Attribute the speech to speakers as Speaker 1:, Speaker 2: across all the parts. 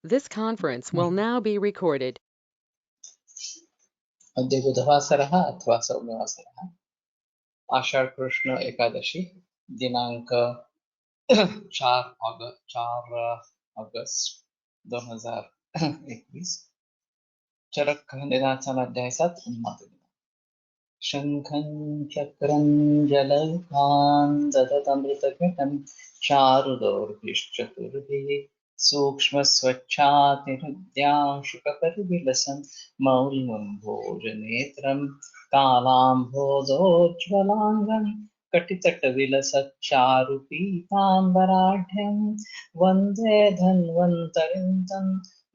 Speaker 1: This conference will now be recorded.
Speaker 2: अद्य बुधवासरः अथवा सौम्यवासरः आषाढ़ कृष्ण एकादशी दिनांक 4 अगस्त 2021 चरक निराचनाध्याय 7 उन्माद शंखं चक्रं जलौकान् ददतमृतघटं चारुदौर्भिश्चतुर्भिः सूक्ष्मस्वच्छातिहृद्यांशुकपरिविलसन् मौलिनं भोजनेत्रं कालाम्भोजोज्ज्वलाङ्गं कटितटविलसच्चारुपीताम्बराढ्यं वन्दे धन्वन्तरिं तं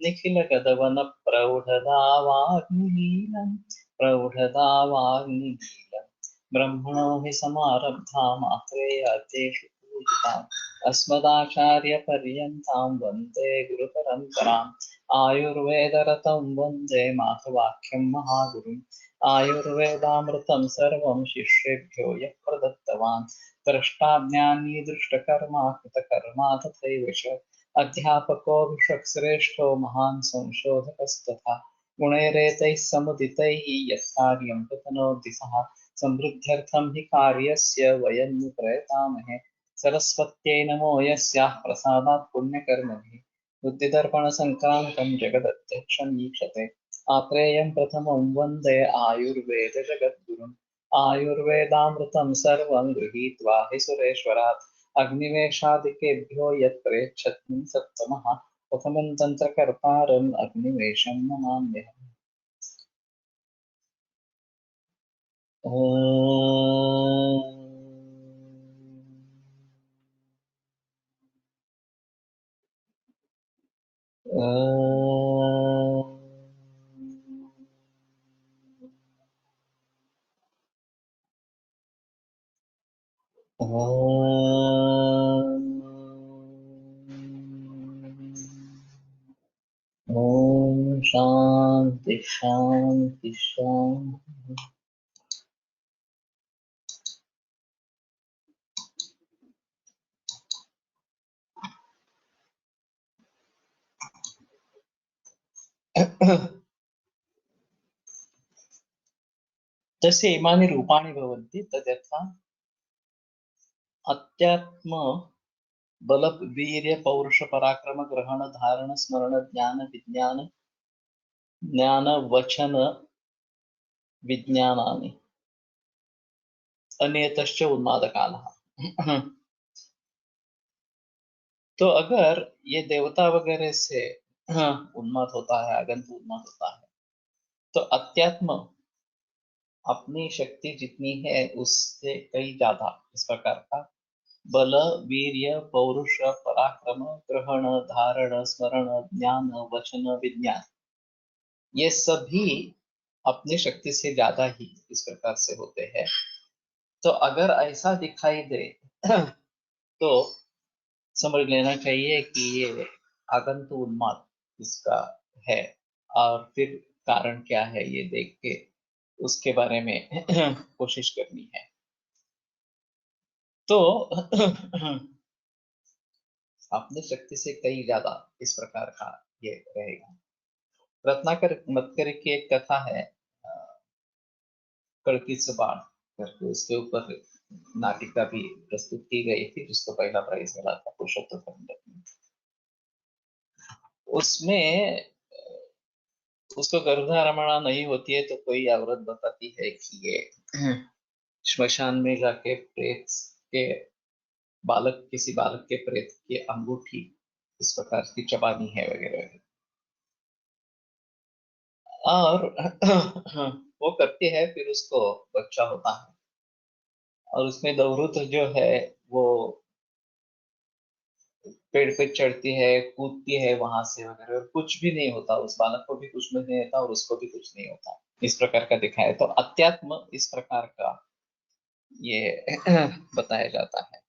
Speaker 2: निखिलगदवनप्रौढदावाग्निलीलम् प्रौढदावाग्निलीलम् ब्रह्मणो हि समारब्धा मात्रेयाद्येषु पूजिताम् अस्मदाचार्यपर्यन्तां वन्दे गुरुपरम्पराम् आयुर्वेदरतं वन्दे माधवाख्यं महागुरुम् आयुर्वेदामृतं सर्वं शिष्येभ्यो यः प्रदत्तवान् द्रष्टाज्ञानी दृष्टकर्मा कृतकर्मा तथैव च अध्यापकोऽभिषक्श्रेष्ठो महान् संशोधकस्तथा गुणैरेतैः समुदितैः यत् कार्यं प्रतनोति सः समृद्ध्यर्थं हि कार्यस्य वयं नु प्रयतामहे सरस्वत्यै नमो यस्याः प्रसादात् पुण्यकर्मभिः बुद्धिदर्पणसङ्क्रान्तं जगदध्यक्षं ईक्षते आत्रेयं प्रथमं वन्दे आयुर्वेदजगद्गुरुम् आयुर्वेदामृतं सर्वं गृहीत्वा हि सुरेश्वरात् अग्निवेशादिकेभ्यो यत् प्रेच्छत्नं सत्तमः प्रथमं तन्त्रकर्तारम् अग्निवेशं नमाम्यहम्। ओम शांति शांति शांति। तस्य इमानि रूपाणि भवन्ति तद्यथा अध्यात्म बल वीर्य पौरुष पराक्रम ग्रहण धारण स्मरण ज्ञान विज्ञान ज्ञान वचन विज्ञानानि अनियतश्च उन्मादकालः। तो अगर ये देवता वगैरह से उन्माद होता है, आगंतु उन्माद होता है, तो अध्यात्म अपनी शक्ति जितनी है उससे कई ज्यादा इस प्रकार का बल वीर्य पौरुष पराक्रम ग्रहण धारण स्मरण ज्ञान वचन विज्ञान ये सभी अपनी शक्ति से ज्यादा ही इस प्रकार से होते हैं। तो अगर ऐसा दिखाई दे तो समझ लेना चाहिए कि ये आगंतु उन्माद इसका है और फिर कारण क्या है ये देख के उसके बारे में कोशिश करनी है। तो अपनी शक्ति से कई ज्यादा इस प्रकार का ये रहेगा। रत्नाकर मतकर की एक कथा है कड़की बाण करके, उसके ऊपर नाटिका भी प्रस्तुत की गई थी जिसको पहला प्राइज मिला था पुरुषोत्तम में। उसमें उसको गर्भधारणा नहीं होती है तो कोई औरत बताती है कि ये श्मशान में जाके प्रेत के बालक किसी बालक के प्रेत की अंगूठी इस प्रकार की चबानी है वगैरह और वो करती है, फिर उसको बच्चा होता है और उसमें दौरुत जो है वो पेड़ पे चढ़ती है कूदती है वहां से वगैरह और कुछ भी नहीं होता, उस बालक को भी कुछ नहीं होता और उसको भी कुछ नहीं होता, इस प्रकार का दिखाया। तो अध्यात्म इस प्रकार का ये बताया जाता है।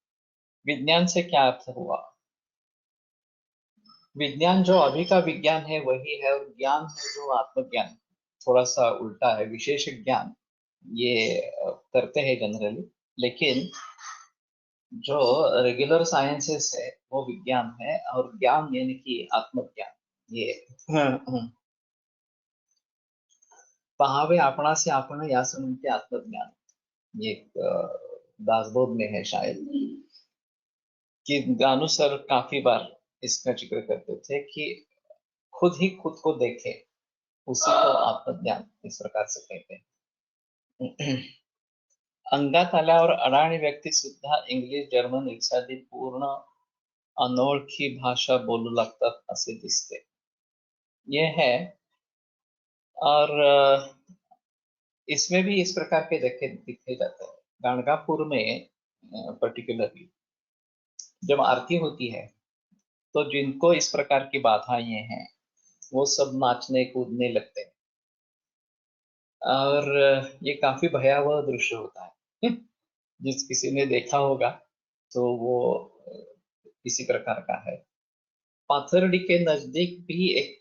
Speaker 2: विज्ञान से क्या अर्थ हुआ? विज्ञान जो अभी का विज्ञान है वही है और ज्ञान है जो आत्मज्ञान, थोड़ा सा उल्टा है। विशेष ज्ञान ये करते हैं जनरली, लेकिन जो रेगुलर साइंसेस है वो विज्ञान है और ज्ञान यानी कि आत्मज्ञान ये पहावे आपणासे आपण याचं म्हणते आत्मज्ञान. ये एक दासबोध में है शायद, कि दानू सर काफी बार इसका जिक्र करते थे कि खुद ही खुद को देखे, उसी को आत्मज्ञान इस प्रकार से कहते हैं. अंगात आल्यावर अडाणी व्यक्ती सुद्धा इंग्लिश, जर्मन इत्यादी पूर्ण अनोळखी भाषा बोलू लागतात असे दिसते. ये है. और इसमें भी इस प्रकार के दिखे जाते हैं. गाणगापुर में पर्टिकुलरली जब आरती होती है, तो जिनको इस प्रकार की बाधाएं हैं, वो सब नाचने कूदने लगते हैं. और ये काफी भयावह दृश्य होता है. जिस किसी ने देखा होगा तो वो इसी प्रकार का है. पाथर्डी के नजदीक भी एक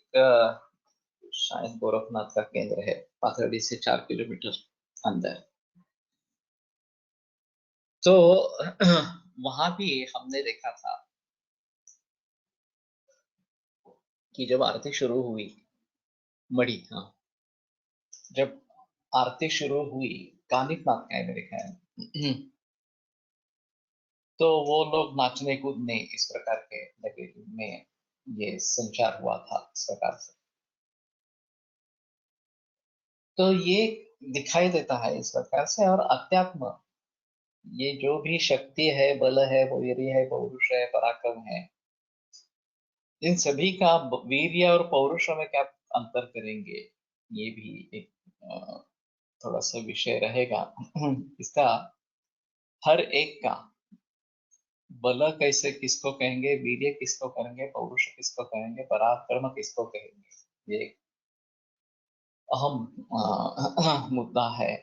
Speaker 2: शायद गोरखनाथ का केंद्र है, पाथर्डी से 4 किलोमीटर अंदर. तो वहां भी हमने देखा था कि जब आरती शुरू हुई, मड़ी, हाँ, जब आरती शुरू हुई, कानिकनाथ का है मेरे ख्याल, तो वो लोग नाचने कूदने इस प्रकार के लगे, में ये संचार हुआ था इस प्रकार से. तो ये दिखाई देता है इस प्रकार से. और अध्यात्म, ये जो भी शक्ति है, बल है, वीर्य है, पौरुष है, पराक्रम है, इन सभी का वीर्य और पौरुष में क्या अंतर करेंगे, ये भी एक थोड़ा सा विषय रहेगा. इसका हर एक का बल कैसे किसको कहेंगे, वीर्य किसको कहेंगे, पौरुष किसको कहेंगे, पराक्रम किसको कहेंगे, ये अहम मुद्दा है.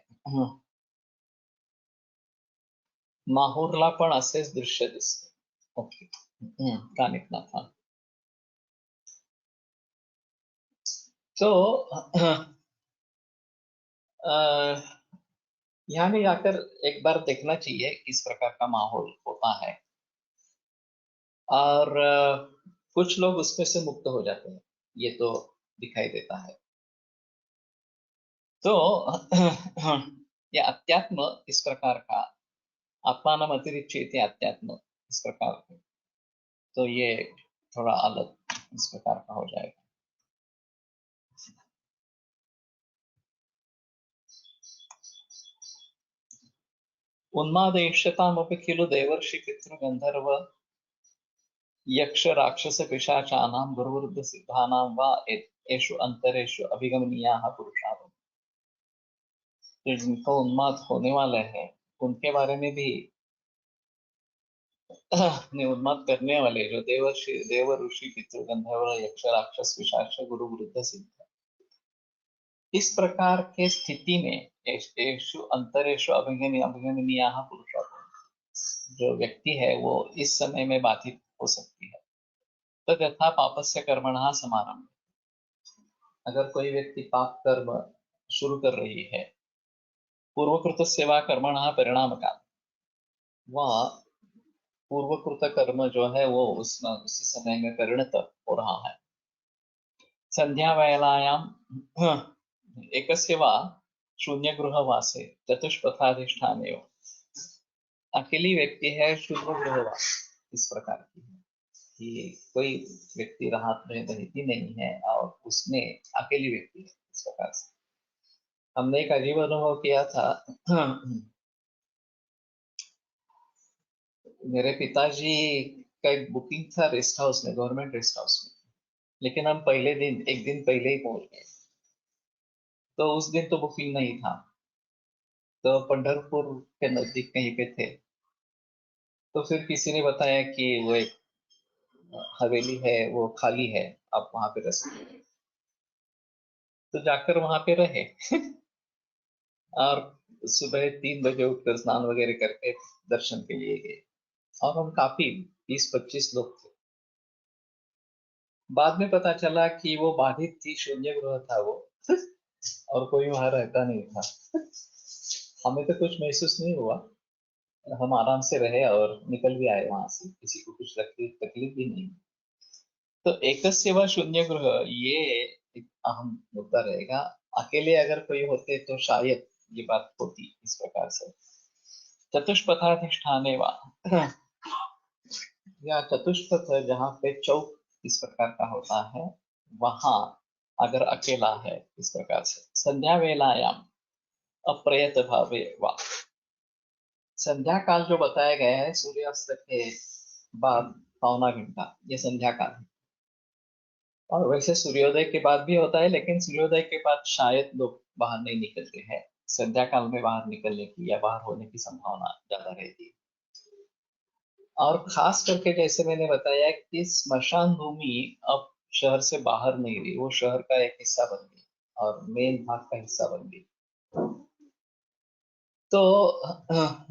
Speaker 2: माहूरला पण असेच दृश्य दिसते. ओके. कानिकनाथ. तो यहाँ भी आकर एक बार देखना चाहिए किस प्रकार का माहौल होता है. और कुछ लोग उसमें से मुक्त हो जाते हैं, ये तो दिखाई देता है. तो ये अध्यात्म इस प्रकार का, आत्मानम अतिरिच्यते अध्यात्म इस प्रकार का, तो ये थोड़ा अलग इस प्रकार का हो जाएगा. उन्मादेश्यतामपि खिलु देवर्षि पितृगन्धर्व यक्ष राक्षस पिशाचानां गुरुवृद्ध सिद्धानां वा एषु अंतरेषु अभिगमनीयाः पुरुषाः. तो जिनको उन्माद होने वाले हैं, उनके बारे में भी उन्माद करने वाले जो देवर्षि, देव, ऋषि, पितृ, गंधर्व, यक्ष, राक्षस, पिशाच, गुरु, वृद्ध, सिद्ध, इस प्रकार के स्थिति में एषु अंतरेषु अभिगमनीयाः पुरुषाः, जो व्यक्ति है वो इस समय में बाधित हो सकती है. तो यथा पापस्य कर्मणः समारंभ, अगर कोई व्यक्ति पाप कर्म शुरू कर रही है, पूर्वकृत सेवा कर्मणः परिणाम काल, वह पूर्वकृत कर्म जो है वो उसी समय में परिणत हो रहा है. संध्या वेलायां एकस्य वा शून्यगृहवासे चतुष्पथाधिष्ठाने, अकेली व्यक्ति है शून्य गृहवास इस प्रकार की है कि कोई व्यक्ति राहत में रहती नहीं है और उसमें अकेली व्यक्ति है इस प्रकार से. हमने एक अजीब अनुभव किया था. मेरे पिताजी का एक बुकिंग था रेस्ट हाउस में, गवर्नमेंट रेस्ट हाउस में, लेकिन हम पहले दिन, एक दिन पहले ही पहुंच गए. तो उस दिन तो बुकिंग नहीं था, तो पंढरपुर के नजदीक कहीं पे थे. तो फिर किसी ने बताया कि वो एक हवेली है, वो खाली है, आप वहां पे रह सकते हैं. तो जाकर वहां पे रहे. और सुबह 3 बजे उठकर स्नान वगैरह करके दर्शन के लिए गए. और हम काफी 20-25 लोग थे. बाद में पता चला कि वो बाधित थी, शून्य गृह था वो. और कोई वहां रहता नहीं था. हमें तो कुछ महसूस नहीं हुआ, हम आराम से रहे और निकल भी आए वहां से, किसी को कुछ तकलीफ भी नहीं. तो एकस्य व शून्य ग्रह ये एक अहम मुद्दा रहेगा। अकेले अगर कोई होते तो शायद ये बात होती इस प्रकार से। चतुष्पथाधिष्ठाने वा या चतुष्पथ जहाँ पे चौक इस प्रकार का होता है, वहां अगर अकेला है इस प्रकार से। संध्या वेलायाम अप्रयत भावे वा, संध्या काल जो बताया गया है सूर्यास्त के बाद पौना घंटा, ये संध्या काल है। और वैसे सूर्योदय के बाद भी होता है, लेकिन सूर्योदय के बाद शायद लोग बाहर नहीं निकलते हैं। संध्या काल में बाहर निकलने की या बाहर होने की संभावना ज्यादा रहती है। और खास करके जैसे मैंने बताया कि स्मशान भूमि अब शहर से बाहर नहीं रही, वो शहर का एक हिस्सा बन गई और मेन भाग का हिस्सा बन गई। तो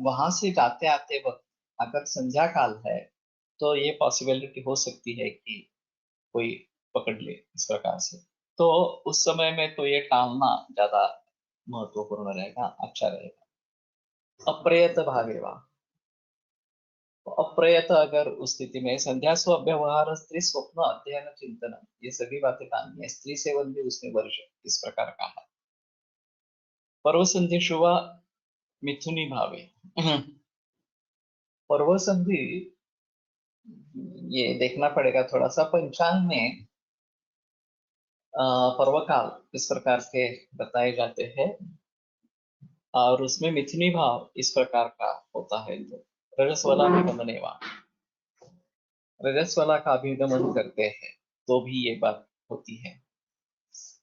Speaker 2: वहां से जाते आते वक्त अगर संध्या काल है तो ये पॉसिबिलिटी हो सकती है कि कोई पकड़ ले इस प्रकार से। तो उस समय में तो ये टालना ज्यादा महत्वपूर्ण रहेगा, अच्छा रहेगा। अप्रयत भागेवा, अप्रयत अगर उस स्थिति में संध्या स्व व्यवहार स्त्री स्वप्न अध्ययन चिंतन, ये सभी बातें टालनी है। स्त्री सेवन भी उसमें वर्ष इस प्रकार का है। पर्व संधि शुवा मिथुनी भावे पर्व संधि ये देखना पड़ेगा थोड़ा सा। पंचांग में पर्व काल इस प्रकार के बताए जाते हैं और उसमें मिथुनी भाव इस प्रकार का होता है। तो रजस वाला गमनेवा, रजस वाला का अभिगमन करते हैं तो भी ये बात होती है।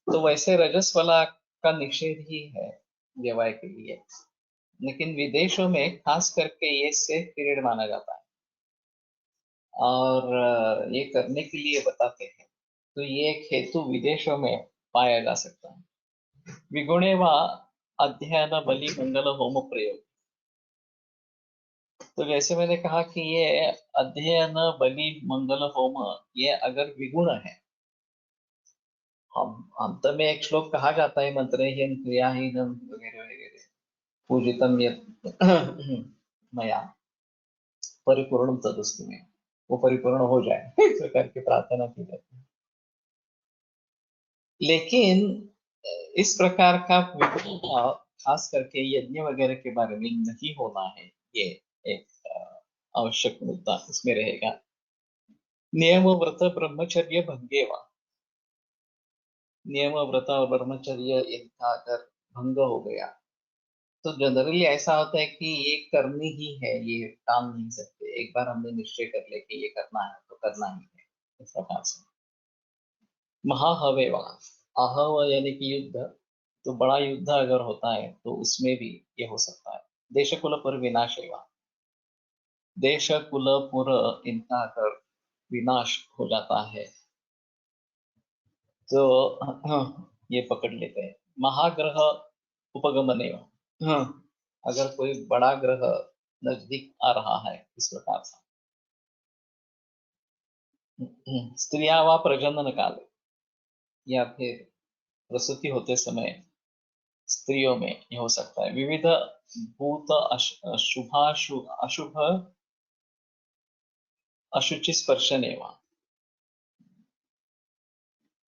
Speaker 2: तो वैसे रजस वाला का निषेध ही है व्यवहार के लिए, लेकिन विदेशों में खास करके ये सेफ पीरियड माना जाता है और ये करने के लिए बताते हैं। तो ये एक हेतु विदेशों में पाया जा सकता है। विगुणे व अध्ययन बलि मंगल होम प्रयोग, तो जैसे मैंने कहा कि ये अध्ययन बलि मंगल होम ये अगर विगुण है, हम अंत में एक श्लोक कहा जाता है मंत्रहीन क्रियाहीनम वगैरह वगैरह, पूजितम यत् मया परिपूर्ण तदस्तु में, वो परिपूर्ण हो जाए इस प्रकार की प्रार्थना की जाती है। लेकिन इस प्रकार का विगुण भाव खास करके यज्ञ वगैरह के बारे में नहीं होना है, ये एक आवश्यक मुद्दा इसमें रहेगा। नियम व्रत ब्रह्मचर्य भंगेवा, नियम व्रत और ब्रह्मचर्य इनका अगर भंग हो गया तो जनरली ऐसा होता है कि ये करनी ही है, ये टाल नहीं सकते। एक बार हमने निश्चय कर लिया कि ये करना है तो करना ही है इस प्रकार से। महाहवे वहां, आहव यानी कि युद्ध, तो बड़ा युद्ध अगर होता है तो उसमें भी ये हो सकता है। देश कुल पर विनाश एवा, देश कुल पुर इनका अगर विनाश हो जाता है तो ये पकड़ लेते हैं। महाग्रह उपगमन एवं, अगर कोई बड़ा ग्रह नजदीक आ रहा है इस प्रकार से। स्त्रिया व प्रजनन काल, या फिर प्रसूति होते समय स्त्रियों में ये हो सकता है। विविध भूत अशुभ अशुचि स्पर्शन एवं,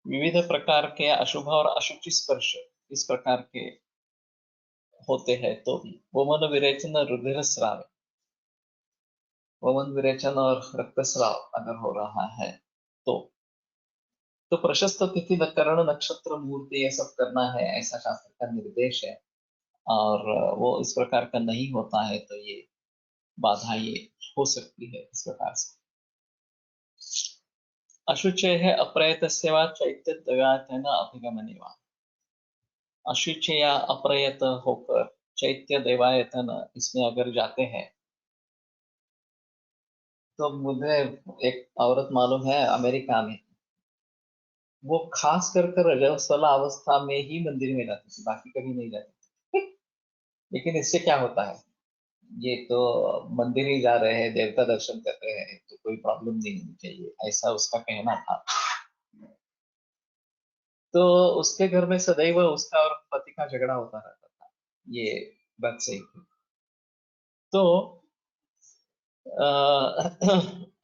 Speaker 2: विविध प्रकार के अशुभ और अशुचि स्पर्श इस प्रकार के होते हैं तो भी। वमन विरेचन रुधिर स्राव, वमन विरेचन और रक्तस्राव अगर हो रहा है तो प्रशस्त तिथि करण नक्षत्र मूर्ति ये सब करना है, ऐसा शास्त्र का निर्देश है। और वो इस प्रकार का नहीं होता है तो ये बाधा ये हो सकती है इस प्रकार से। अशुचय है अप्रयत सेवा चैत्य दगातन अभिगमनेवा, अशुचय या अप्रयत होकर चैत्य देवायतन इसमें अगर जाते हैं तो मुझे एक औरत मालूम है अमेरिका में, वो खास कर कर रजस्वला अवस्था में ही मंदिर में जाती थी, बाकी कभी नहीं जाती थी। लेकिन इससे क्या होता है, ये तो मंदिर ही जा रहे हैं, देवता दर्शन कर रहे हैं तो कोई प्रॉब्लम नहीं होनी चाहिए, ऐसा उसका कहना था। तो उसके घर में सदैव उसका और पति का झगड़ा होता रहता था, ये बात सही थी। तो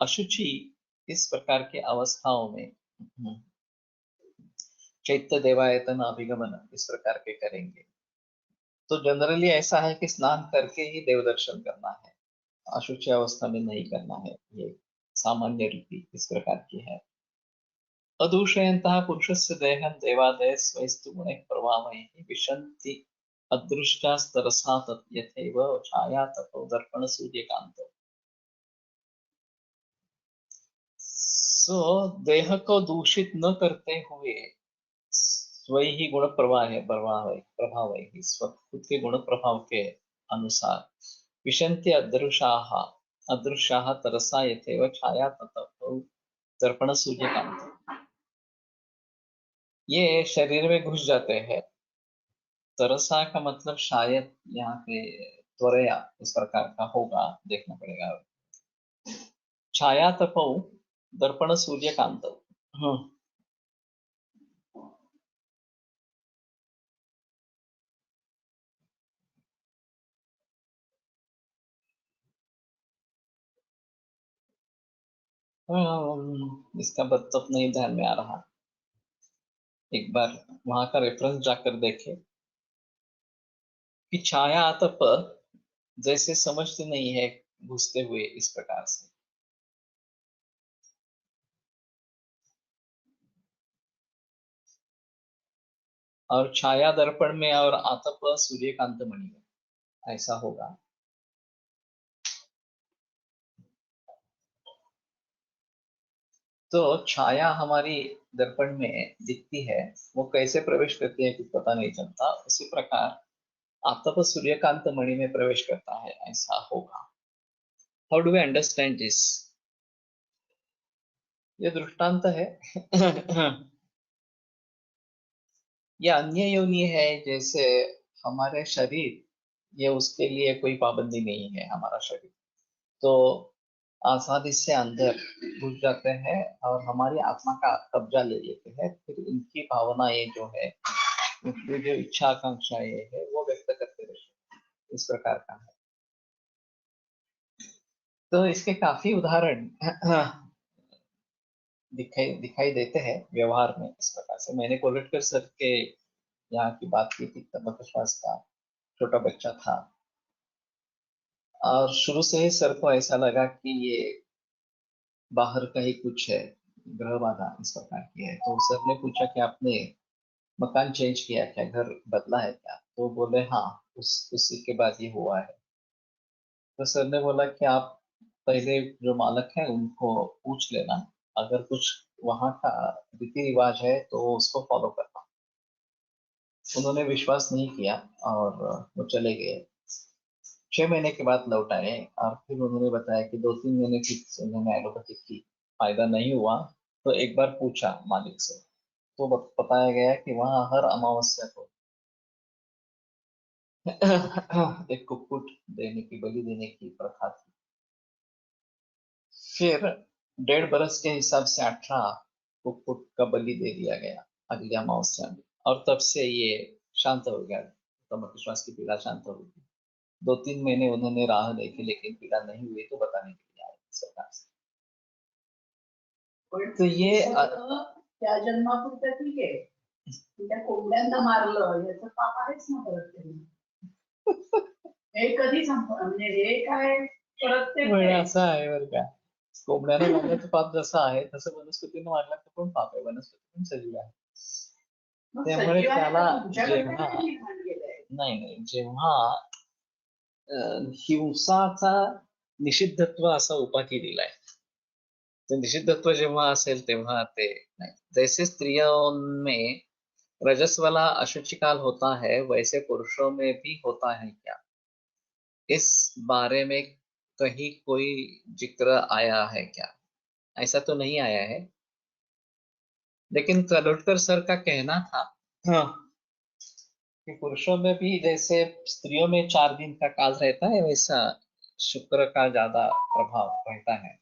Speaker 2: अशुचि इस प्रकार की अवस्थाओं में चैत्य देवायतन अभिगमन इस प्रकार के करेंगे। तो जनरली ऐसा है कि स्नान करके ही देव दर्शन करना है, अशुचि अवस्था में नहीं करना है। ये सामान्य रीति इस प्रकार की है। अदूषयन्तः पुरुषस्य देहं देवादयः स्वैस्तु गुणैः प्रभावैः विशन्ति अदृष्टास्तरसा तत् यथैव छाया तपो दर्पण सूर्यकांतो। सो देह को दूषित न करते हुए स्वयं ही गुण प्रभाव है खुद के गुण प्रभाव के अनुसार विशन्ति अदृशाः तरसा यथैव छाया तपो दर्पण सूर्यकांतो, ये शरीर में घुस जाते हैं। तरसा का मतलब शायद यहाँ पे त्वरया इस प्रकार का होगा, देखना पड़ेगा। छाया तपौ दर्पण सूर्यकांत। इसका मतलब नहीं ध्यान में आ रहा, एक बार वहां का रेफरेंस जाकर देखे कि छाया तप जैसे समझते नहीं है घुसते हुए इस प्रकार से। और छाया दर्पण में और आतप सूर्यकांत मणि में ऐसा होगा। तो छाया हमारी दर्पण में दिखती है, वो कैसे प्रवेश करती है कुछ पता नहीं चलता, उसी प्रकार आतप सूर्यकांत मणि में प्रवेश करता है, ऐसा होगा। How do we understand this? ये दृष्टांत है। ये अन्य योनि है, जैसे हमारे शरीर, ये उसके लिए कोई पाबंदी नहीं है। हमारा शरीर तो आसानी से अंदर घुस जाते हैं और हमारी आत्मा का कब्जा ले लेते हैं। फिर इनकी भावना ये जो है, उनकी जो इच्छा आकांक्षा ये है, वो व्यक्त करते रहते हैं, इस प्रकार का है। तो इसके काफी उदाहरण दिखाई दिखाई देते हैं व्यवहार में इस प्रकार से। मैंने कोलटकर सर के यहाँ की बात की थी, तब विश्वास का छोटा बच्चा था और शुरू से ही सर को ऐसा लगा कि ये बाहर का ही कुछ है, ग्रह बाधा इस प्रकार की है। तो सर ने पूछा कि आपने मकान चेंज किया क्या, घर बदला है क्या? तो बोले हाँ, उसी के बाद ये हुआ है। तो सर ने बोला कि आप पहले जो मालक है उनको पूछ लेना, अगर कुछ वहां का रीति रिवाज है तो उसको फॉलो करना। उन्होंने विश्वास नहीं किया और वो चले गए। 6 महीने के बाद लौट आए और फिर उन्होंने बताया कि 2-3 महीने की उन्होंने एलोपैथी की, फायदा नहीं हुआ। तो एक बार पूछा मालिक से, तो बताया गया कि वहां हर अमावस्या को एक कुक्कुट देने की, बलि देने की प्रथा थी। फिर 1.5 बरस के हिसाब से 18 कुक्कुट का बलि दे दिया गया अगली अमावस्या में, और तब से ये शांत हो गया। तो विश्वास की पीड़ा शांत हो गई। 2-3 महीने उन्होंने राह देखी लेकिन पीड़ा नहीं हुई, तो बताने के लिए आए सरकार से। तो ये
Speaker 3: त्या जन्मापुरतं ठीक आहे, त्या कोंबड्यांना मारलं याचं पाप आहेच ना परत त्यांनी. हे कधी म्हणजे हे काय परत ते
Speaker 2: असं आहे बरं का, कोंबड्याला मारल्याचं पाप जसं आहे तसं वनस्पतीनं मारलं तर पण पाप आहे, वनस्पती पण सजीव आहे। त्यामुळे त्याला जेव्हा नाही जेव्हा हिंसाचा निषिद्धत्व असा उपाधी दिलाय, तो निषिद्धत्व जेव्हा असेल तेव्हा ते नाही। जैसे स्त्रियों में रजस वाला अशुचि काल होता है, वैसे पुरुषों में भी होता है क्या? इस बारे में कहीं कोई जिक्र आया है क्या? ऐसा तो नहीं आया है, लेकिन तलोटकर सर का कहना था हाँ, कि पुरुषों में भी जैसे स्त्रियों में 4 दिन का काल रहता है, वैसा शुक्र का ज्यादा प्रभाव रहता है।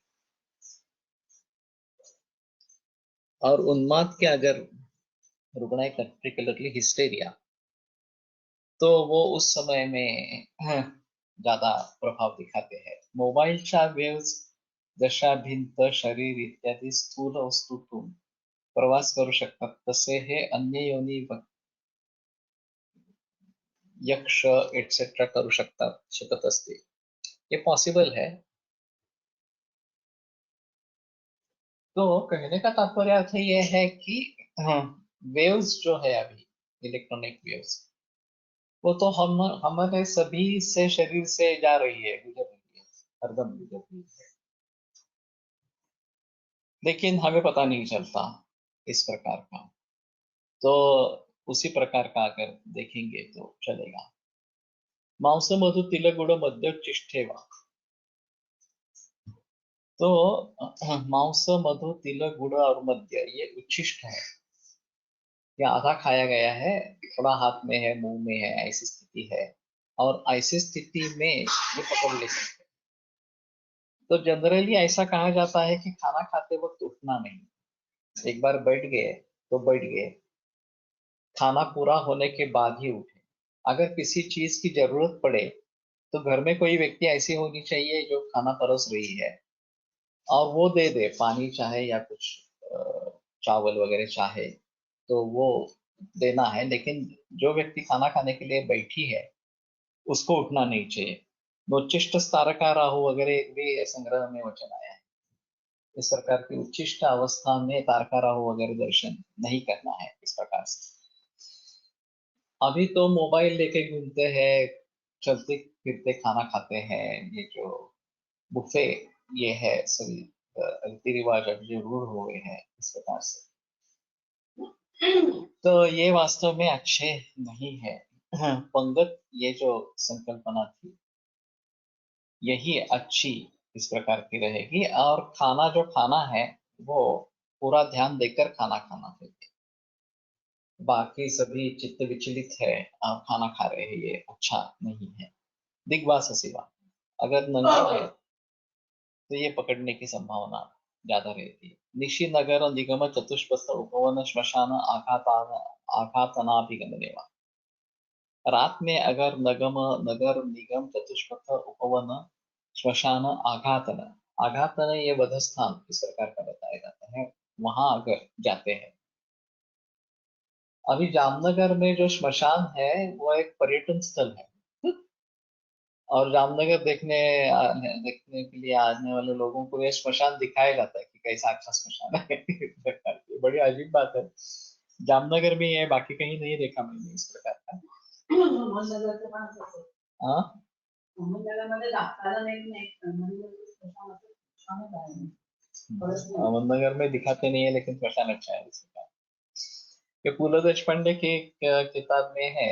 Speaker 2: और उन्माद के अगर रुग्ण है, पर्टिकुलरली हिस्टेरिया, तो वो उस समय में ज्यादा प्रभाव दिखाते हैं। मोबाइलच्या वेव्स जशा भिंत शरीर इत्यादी स्थूल वस्तूतून प्रवास करू शकतात तसे हे अन्य योनी यक्ष एटसेट्रा करू शकत असते. ये पॉसिबल है. तो कहने का तात्पर्य अर्थ ये है कि वेव्स जो है अभी इलेक्ट्रॉनिक वेव्स वो तो हमारे सभी से शरीर से जा रही है, गुजर रही है, हरदम गुजर रही है, लेकिन हमें पता नहीं चलता इस प्रकार का. तो उसी प्रकार का अगर देखेंगे तो चलेगा. मांस मधु तिल गुड़ मध्य चिष्ठेवा. तो मांस मधु तिल गुड़ और मध्य ये उच्छिष्ट है, या आधा खाया गया है, थोड़ा हाथ में है, मुंह में है, ऐसी स्थिति है. और ऐसी स्थिति में ये पकड़ ले सकते. तो जनरली ऐसा कहा जाता है कि खाना खाते वक्त उठना नहीं. एक बार बैठ गए तो बैठ गए, खाना पूरा होने के बाद ही उठे. अगर किसी चीज की जरूरत पड़े तो घर में कोई व्यक्ति ऐसी होनी चाहिए जो खाना परोस रही है और वो दे दे, पानी चाहे या कुछ चावल वगैरह चाहे तो वो देना है. लेकिन जो व्यक्ति खाना खाने के लिए बैठी है उसको उठना नहीं चाहिए. नोचिष्ट तारका राहु वगैरह भी संग्रह में वचन आया है. इस प्रकार की उच्चिष्ट अवस्था में तारका राहु वगैरह दर्शन नहीं करना है. इस प्रकार से अभी तो मोबाइल लेके घूमते हैं, चलते फिरते खाना खाते हैं. ये जो बुफे ये है सभी रीति रिवाज अब जो रूढ़ हो गए हैं इस प्रकार से, तो ये वास्तव में अच्छे नहीं है. पंगत ये जो संकल्पना थी यही अच्छी इस प्रकार की रहेगी. और खाना जो खाना है वो पूरा ध्यान देकर खाना खाना चाहिए. बाकी सभी चित्त विचलित है और खाना खा रहे हैं, ये अच्छा नहीं है. दिग्वास सेवा अगर नंगा है तो ये पकड़ने की संभावना ज्यादा रहती है. निशी नगर निगम चतुष्पथ उपवन श्मशान आघातनाभिगमनेवा. रात में अगर नगर निगम चतुष्पथ उपवन श्मशान आघातन, आघातन ये वधस्थान इस प्रकार का बताया जाता है, वहां अगर जाते हैं. अभी जामनगर में जो श्मशान है वो एक पर्यटन स्थल है. और जामनगर देखने के लिए आने वाले लोगों को ये श्मशान दिखाया जाता है कि कैसा अच्छा श्मशान है. ये बड़ी अजीब बात है. जामनगर में ये बाकी कहीं नहीं देखा मैंने इस प्रकार का.
Speaker 3: अहमदनगरचं पण तसंच.
Speaker 2: हाँ
Speaker 3: अहमदनगरमध्ये दाखवायला नाही अहमदनगरचं स्मशान असं छानच आहे. परत नाही.
Speaker 2: अहमदनगर में दिखाते नहीं है लेकिन श्मशान अच्छा है इस प्रकार. ये पुल देशपांडे की एक किताब में है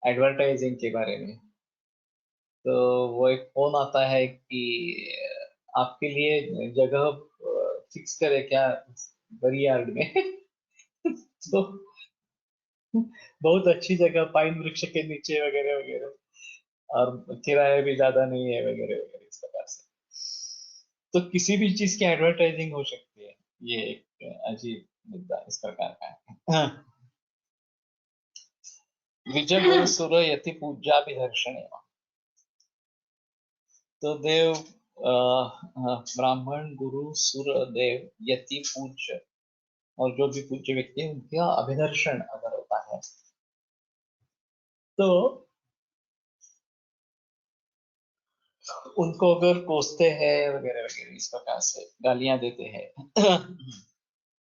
Speaker 2: एडवर्टाइजिंग के बारे में. तो वो एक फोन आता है कि आपके लिए जगह फिक्स करे क्या बरी यार्ड में. तो बहुत अच्छी जगह, पाइन वृक्ष के नीचे वगैरह वगैरह, और किराया भी ज्यादा नहीं है वगैरह वगैरह इस प्रकार से. तो किसी भी चीज की एडवर्टाइजिंग हो सकती है. ये एक अजीब मुद्दा इस प्रकार का है. विजय गुरु सुर यति पूजा भी दर्शन. तो देव ब्राह्मण गुरु सुर देव यति पूज्य और जो भी पूज्य व्यक्ति है उनका अभिदर्शन अगर होता है तो उनको अगर कोसते हैं वगैरह वगैरह इस प्रकार से गालियां देते हैं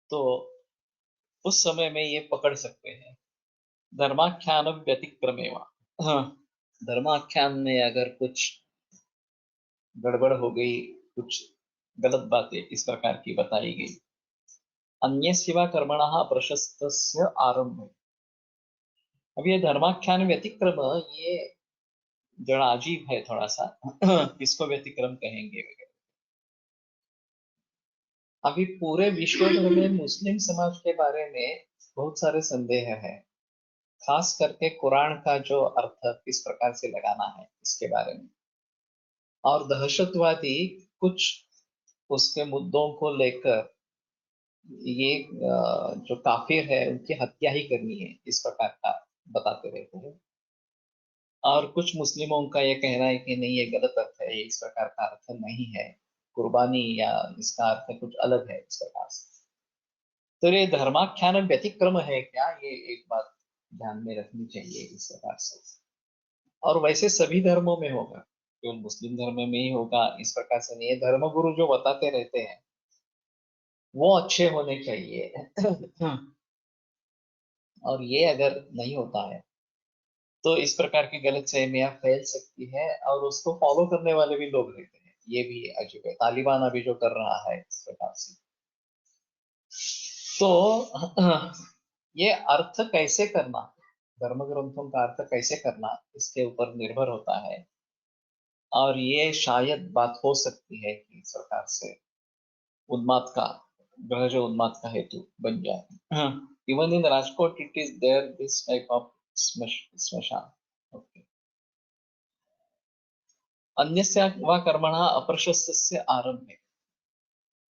Speaker 2: तो उस समय में ये पकड़ सकते हैं. धर्माख्यान व्यतिक्रमेवा. धर्माख्यान में अगर कुछ गड़बड़ हो गई, कुछ गलत बातें इस प्रकार की बताई गई. अन्य सिवा कर्मणः प्रशस्तस्य आरंभ. अब ये धर्माख्यान व्यतिक्रम ये जरा अजीब है थोड़ा सा. किसको व्यतिक्रम कहेंगे वगैरह. अभी पूरे विश्व भर में मुस्लिम समाज के बारे में बहुत सारे संदेह है, खास करके कुरान का जो अर्थ किस प्रकार से लगाना है इसके बारे में. और दहशतवादी कुछ उसके मुद्दों को लेकर ये जो काफिर है उनकी हत्या ही करनी है इस प्रकार का बताते रहते हैं. और कुछ मुस्लिमों का ये कहना है कि नहीं ये गलत अर्थ है, ये इस प्रकार का अर्थ नहीं है. कुर्बानी या इसका अर्थ कुछ अलग है इस प्रकार से। तो ये धर्माख्यान व्यतिक्रम है क्या, ये एक बात ध्यान में रखनी चाहिए इस प्रकार से। और वैसे सभी धर्मों में होगा, केवल मुस्लिम धर्म में ही होगा इस प्रकार से नहीं है। धर्मगुरु जो बताते रहते हैं वो अच्छे होने चाहिए। और ये अगर नहीं होता है तो इस प्रकार की गलत फहमियां फैल सकती है, और उसको फॉलो करने वाले भी लोग रहते हैं। ये भी अजीब है, तालिबान अभी जो कर रहा है इस प्रकार से। तो ये अर्थ कैसे करना, धर्म ग्रंथों का अर्थ कैसे करना, इसके ऊपर निर्भर होता है। और ये शायद बात हो सकती है कि सरकार से उन्माद का ग्रह जो उन्माद का हेतु बन जाए। Even in Rajkot it is there this type of स्मशान। ओके। अन्यस्य वा कर्मणः अप्रशस्तस्य आरंभे,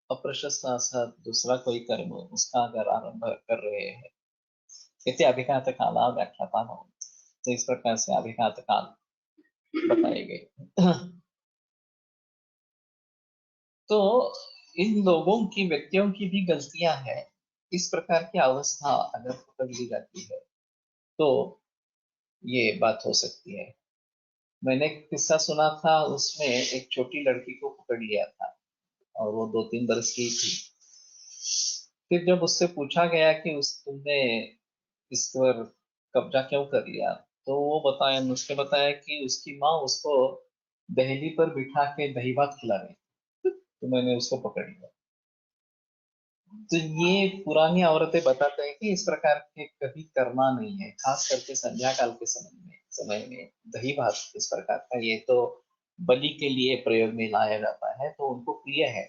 Speaker 2: अप्रशस्त अर्थात दूसरा कोई कर्म उसका अगर आरंभ कर रहे हैं, इति अभिघात काला व्याख्याता हो, तो इस प्रकार से अभिघात काल बताए गए। तो इन लोगों की, व्यक्तियों की भी गलतियां हैं। इस प्रकार की अवस्था अगर पकड़ ली जाती है तो ये बात हो सकती है। मैंने एक किस्सा सुना था, उसमें एक छोटी लड़की को पकड़ लिया था और वो 2-3 बरस की थी। फिर जब उससे पूछा गया कि उस तुमने इस पर कब्जा क्यों कर लिया, तो वो उसने बताया कि उसकी माँ उसको दहली पर बिठा के दही भात खिला रही थी, तो मैंने उसको पकड़ लिया। तो ये पुरानी औरतें बताते हैं कि इस प्रकार के कभी करना नहीं है, खास करके संध्या काल के समय में दही भात इस प्रकार का, ये तो बलि के लिए प्रयोग में लाया जाता है, तो उनको प्रिय है,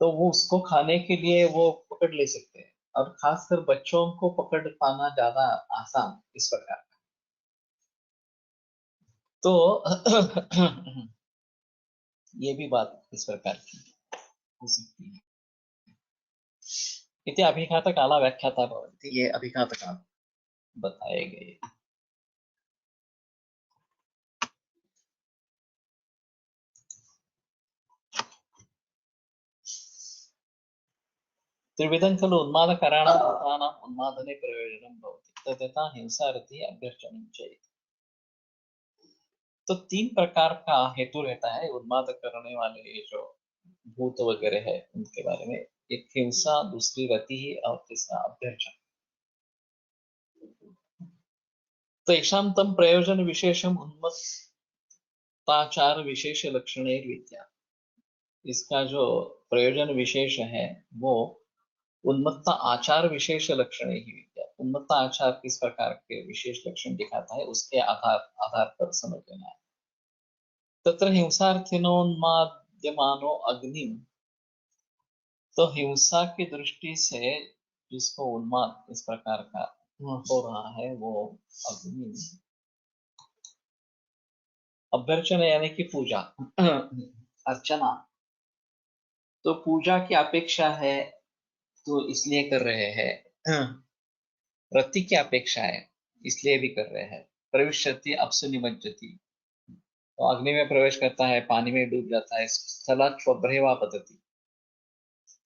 Speaker 2: तो वो उसको खाने के लिए वो पकड़ ले सकते हैं। और खासकर बच्चों को पकड़ पाना ज्यादा आसान इस प्रकार का। तो ये भी बात इस प्रकार की हो सकती है। इति अभिघात काला व्याख्याता भवन्ति, ये अभिघात काल बताए गए। त्रिविधं खलु उन्मादकराणां भूतानाम् उन्मादने प्रयोजनं भवति तद्यथा हिंसारति अभ्यर्चनं च इति। तो 3 प्रकार का हेतु रहता है उन्माद करने वाले ये जो भूत वगैरह है उनके बारे में। एक हिंसा, दूसरी रति और तीसरा अभ्यर्चन। तो तेषां तं प्रयोजन विशेषम उन्मत्ताचार विशेष लक्षणे विद्या। इसका जो प्रयोजन विशेष है वो उन्मत्ता आचार विशेष लक्षण ही विद्या। उन्मत्ता आचार किस प्रकार के विशेष लक्षण दिखाता है उसके आधार पर समझ लेना है। तत्र हिंसार्थिनोन्माद्यमानो अग्निम, तो हिंसा की दृष्टि से जिसको उन्माद इस प्रकार का हो रहा है वो अग्नि। अभ्यर्चना यानी कि पूजा, अर्चना, तो पूजा की अपेक्षा है तो इसलिए कर रहे हैं। रति की अपेक्षा है इसलिए भी कर रहे हैं। प्रविशति अपसु निमज्जति, तो अग्नि में प्रवेश करता है, पानी में डूब जाता है। स्थलात् स्वभ्रेवा पतति,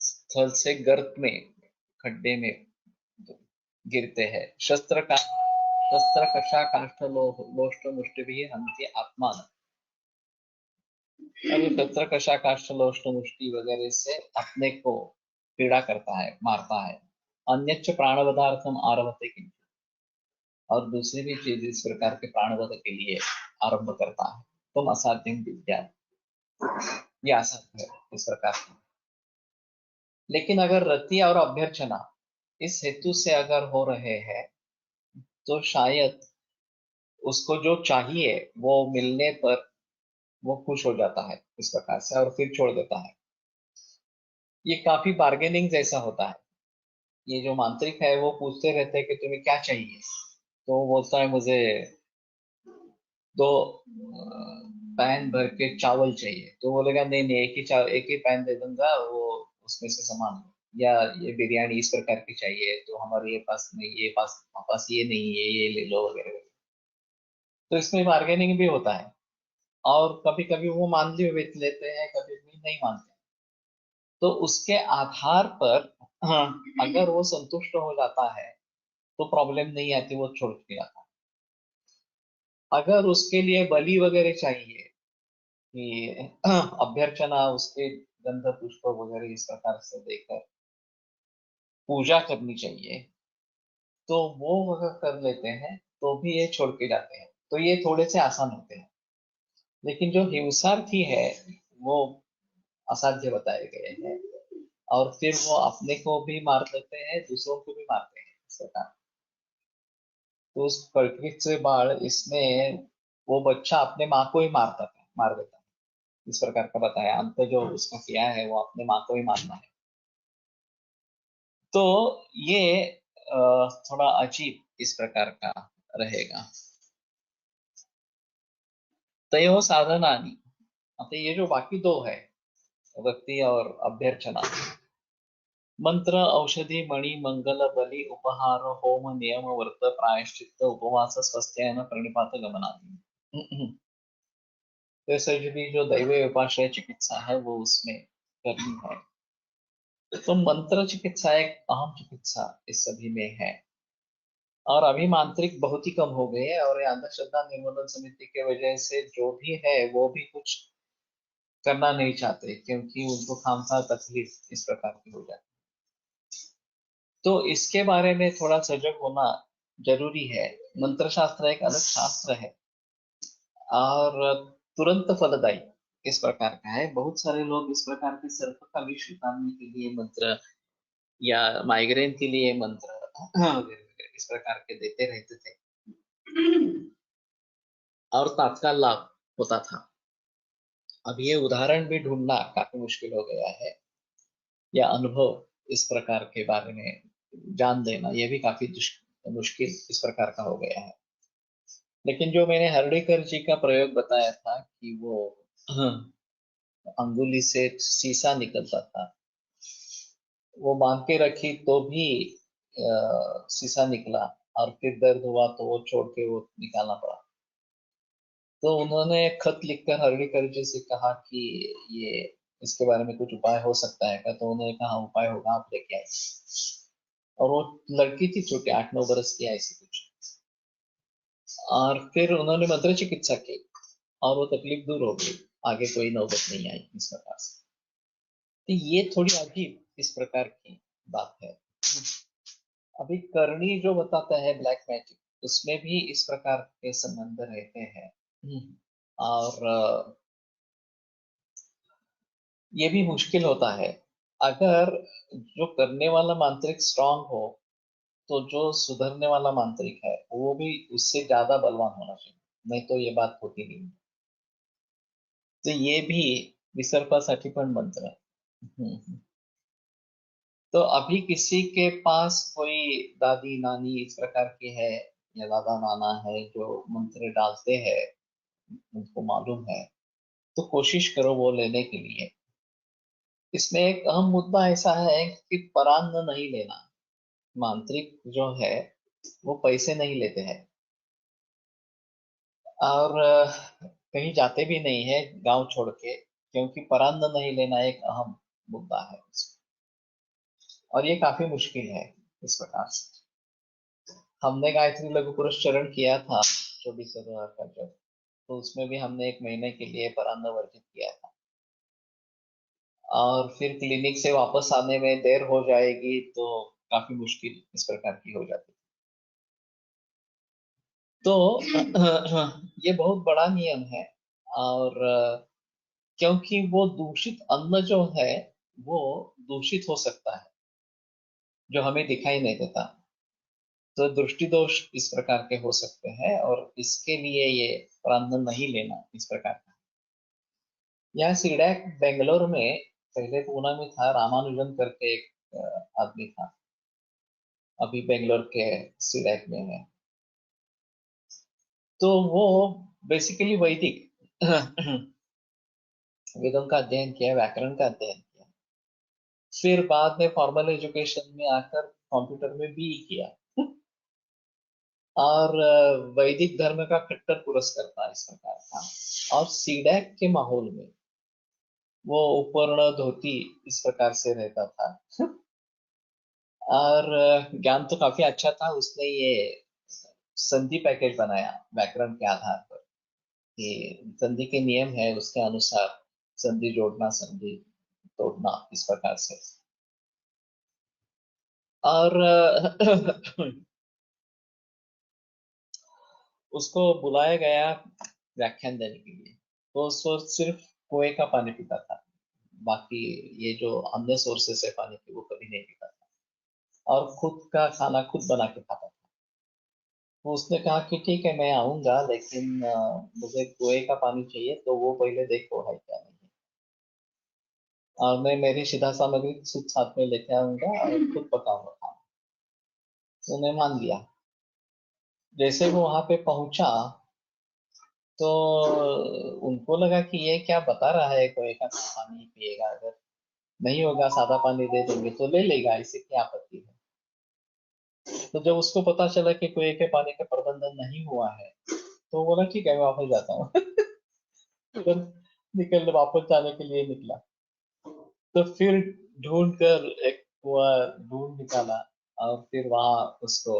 Speaker 2: स्थल से गर्त में, खड्डे में गिरते हैं। शस्त्र कषा काष्ठ लोष्ट मुष्टि भी हंति आत्मान, अब शस्त्र कषा काष्ठ लोष्ट मुष्टि वगैरह से अपने को पीड़ा करता है, मारता है। अन्यच्च प्राणवधार्थम आरभते किंचित, और दूसरी भी चीज इस प्रकार के प्राणवध के लिए आरंभ करता है। तुम असाध्यम विद्या, ये असाध्य है इस प्रकार की। लेकिन अगर रति और अभ्यर्चना इस हेतु से अगर हो रहे हैं तो शायद उसको जो चाहिए वो मिलने पर वो खुश हो जाता है इस प्रकार से और फिर छोड़ देता है। ये काफी बार्गेनिंग जैसा होता है। ये जो मांत्रिक है वो पूछते रहते हैं कि तुम्हें क्या चाहिए, तो वो बोलता है मुझे 2 पैन भर के चावल चाहिए, तो बोलेगा नहीं नहीं एक ही पैन दे दूंगा, वो उसमें से सामान लो। या ये बिरयानी इस प्रकार की चाहिए तो हमारे ये पास नहीं, पास ये नहीं है, ये ले लो वगैरह। तो इसमें बार्गेनिंग भी होता है, और कभी कभी वो मान भी लेते हैं, कभी नहीं नहीं मानते, तो उसके आधार पर अगर वो संतुष्ट हो जाता है तो प्रॉब्लम नहीं आती, वो छोड़ के जाता है। अगर उसके लिए बलि वगैरह चाहिए कि अभ्यर्चना, उसके गंध पुष्प वगैरह इस प्रकार से देकर पूजा करनी चाहिए, तो वो वह कर लेते हैं, तो भी ये छोड़ के जाते हैं, तो ये थोड़े से आसान होते हैं। लेकिन जो हिंसार्थी है वो असाध्य बताए गए हैं, और फिर वो अपने को भी मार देते हैं, दूसरों को भी मारते हैं इस प्रकार। तो उस प्रकृति से बाढ़ इसमें वो बच्चा अपने माँ को ही मार देता है, इस प्रकार का बताया। अंत जो उसका किया है वो अपने माँ को ही मारना है। तो ये थोड़ा अजीब इस प्रकार का रहेगा। तयो साधनानि, अब ये जो बाकी दो है, भक्ति और अभ्यर्चना, मंत्र, औषधि, मणि, मंगल, बलि, उपहार, होम, नियम, व्रत, प्रायश्चित्त, उपवास, स्वस्थ्यायन, प्रणिपात, गमनादि। तो सच भी जो दैव उपाश्रय चिकित्सा है वो उसमें करनी है। तो मंत्र चिकित्सा एक अहम चिकित्सा इस सभी में है। और अभी मांत्रिक बहुत ही कम हो गए हैं, और ये अंधश्रद्धा निर्मूलन समिति के वजह से जो भी है वो भी कुछ करना नहीं चाहते, क्योंकि उनको खामखा तकलीफ इस प्रकार की हो जाती। तो इसके बारे में थोड़ा सजग होना जरूरी है। मंत्र शास्त्र एक अलग शास्त्र है और तुरंत फलदायी इस प्रकार का है। बहुत सारे लोग इस प्रकार के सर्प का विष उतारने के लिए मंत्र, या माइग्रेन के लिए मंत्र इस प्रकार के देते रहते थे, और तात्काल लाभ होता था। अब ये उदाहरण भी ढूंढना काफी मुश्किल हो गया है, या अनुभव इस प्रकार के बारे में जान लेना ये भी काफी मुश्किल इस प्रकार का हो गया है। लेकिन जो मैंने हर्डीकर जी का प्रयोग बताया था कि वो अंगुली से शीशा निकलता था, वो बांध के रखी तो भी शीशा निकला, और फिर दर्द हुआ तो वो छोड़ के वो निकालना पड़ा। तो उन्होंने खत लिखकर हर्डीकर जी से कहा कि ये इसके बारे में कुछ उपाय हो सकता है क्या? तो उन्होंने कहा उपाय होगा, आप लेके आए। और वो लड़की थी छोटी, 8-9 बरस की ऐसी कुछ। और फिर उन्होंने मंत्र चिकित्सा की और वो तकलीफ दूर हो गई, आगे कोई नौबत नहीं आई इस प्रकार से। तो ये थोड़ी अजीब इस प्रकार की बात है। अभी करनी जो बताता है ब्लैक मैजिक, उसमें भी इस प्रकार के संबंध रहते हैं। और ये भी मुश्किल होता है। अगर जो करने वाला मांत्रिक स्ट्रांग हो, तो जो सुधरने वाला मांत्रिक है वो भी उससे ज्यादा बलवान होना चाहिए, नहीं तो ये बात होती नहीं। तो ये भी विसर्पासाठी पण मंत्र है। तो अभी किसी के पास कोई दादी नानी इस प्रकार के है, या दादा नाना है जो मंत्र डालते हैं, उनको मालूम है, तो कोशिश करो वो लेने के लिए। इसमें एक अहम मुद्दा ऐसा है कि परान्न नहीं लेना। मांत्रिक जो है वो पैसे नहीं लेते हैं, और कहीं जाते भी नहीं है गांव छोड़ के, क्योंकि परान्न नहीं लेना एक अहम मुद्दा है इसमें। और ये काफी मुश्किल है इस प्रकार से। हमने गायत्री लघु पुरुष चरण किया था 24 का जब, तो उसमें भी हमने 1 महीने के लिए परान्न वर्जित किया था, और फिर क्लिनिक से वापस आने में देर हो जाएगी तो काफी मुश्किल इस प्रकार की हो जाती। तो ये बहुत बड़ा नियम है। और क्योंकि वो दूषित अन्न जो है वो दूषित हो सकता है, जो हमें दिखाई नहीं देता। तो दृष्टि दोष इस प्रकार के हो सकते हैं, और इसके लिए ये प्रांधन नहीं लेना इस प्रकार का। यहाँ सीडैक बेंगलोर में, पहले पूना में था, रामानुजन करके एक आदमी था, अभी बेंगलोर के सीडैक में है। तो वो बेसिकली वैदिक वेदों का अध्ययन किया, व्याकरण का अध्ययन किया, फिर बाद में फॉर्मल एजुकेशन में आकर कंप्यूटर में बीई किया, और वैदिक धर्म का कट्टर पुरस्कार था इस प्रकार का। और सीडैक के माहौल में वो उपवर्ण धोती इस प्रकार से रहता था। और ज्ञान तो काफी अच्छा था। उसने ये संधि पैकेज बनाया व्याकरण के आधार पर कि संधि के नियम है, उसके अनुसार संधि जोड़ना, संधि तोड़ना, इस प्रकार से। और उसको बुलाया गया व्याख्यान देने के लिए। तो उसको सिर्फ कुएं का पानी पीता था, बाकी ये जो अन्य सोर्सेस है पानी की वो कभी नहीं पीता था, और खुद का खाना खुद बना के खाता था। तो उसने कहा कि ठीक है मैं आऊंगा, लेकिन मुझे कुएं का पानी चाहिए, तो वो पहले देखो है क्या नहीं है, और मैं मेरी सीधा सामग्री खुद साथ में लेके आऊंगा और खुद पकाऊंगा खाना। तो उन्हें मान लिया। जैसे वो वहां पे पहुंचा तो उनको लगा कि ये क्या बता रहा है, कोई का पानी पिएगा, अगर नहीं होगा सादा पानी दे देंगे तो ले लेगा, इसे क्या आपत्ति है। तो जब उसको पता चला कि कुएं के पानी का प्रबंधन नहीं हुआ है, तो बोला ठीक है मैं वापस जाता हूँ। तुरंत निकल वापस जाने के लिए निकला। तो फिर ढूंढ कर एक कुआं ढूंढ निकाला, और फिर वहां उसको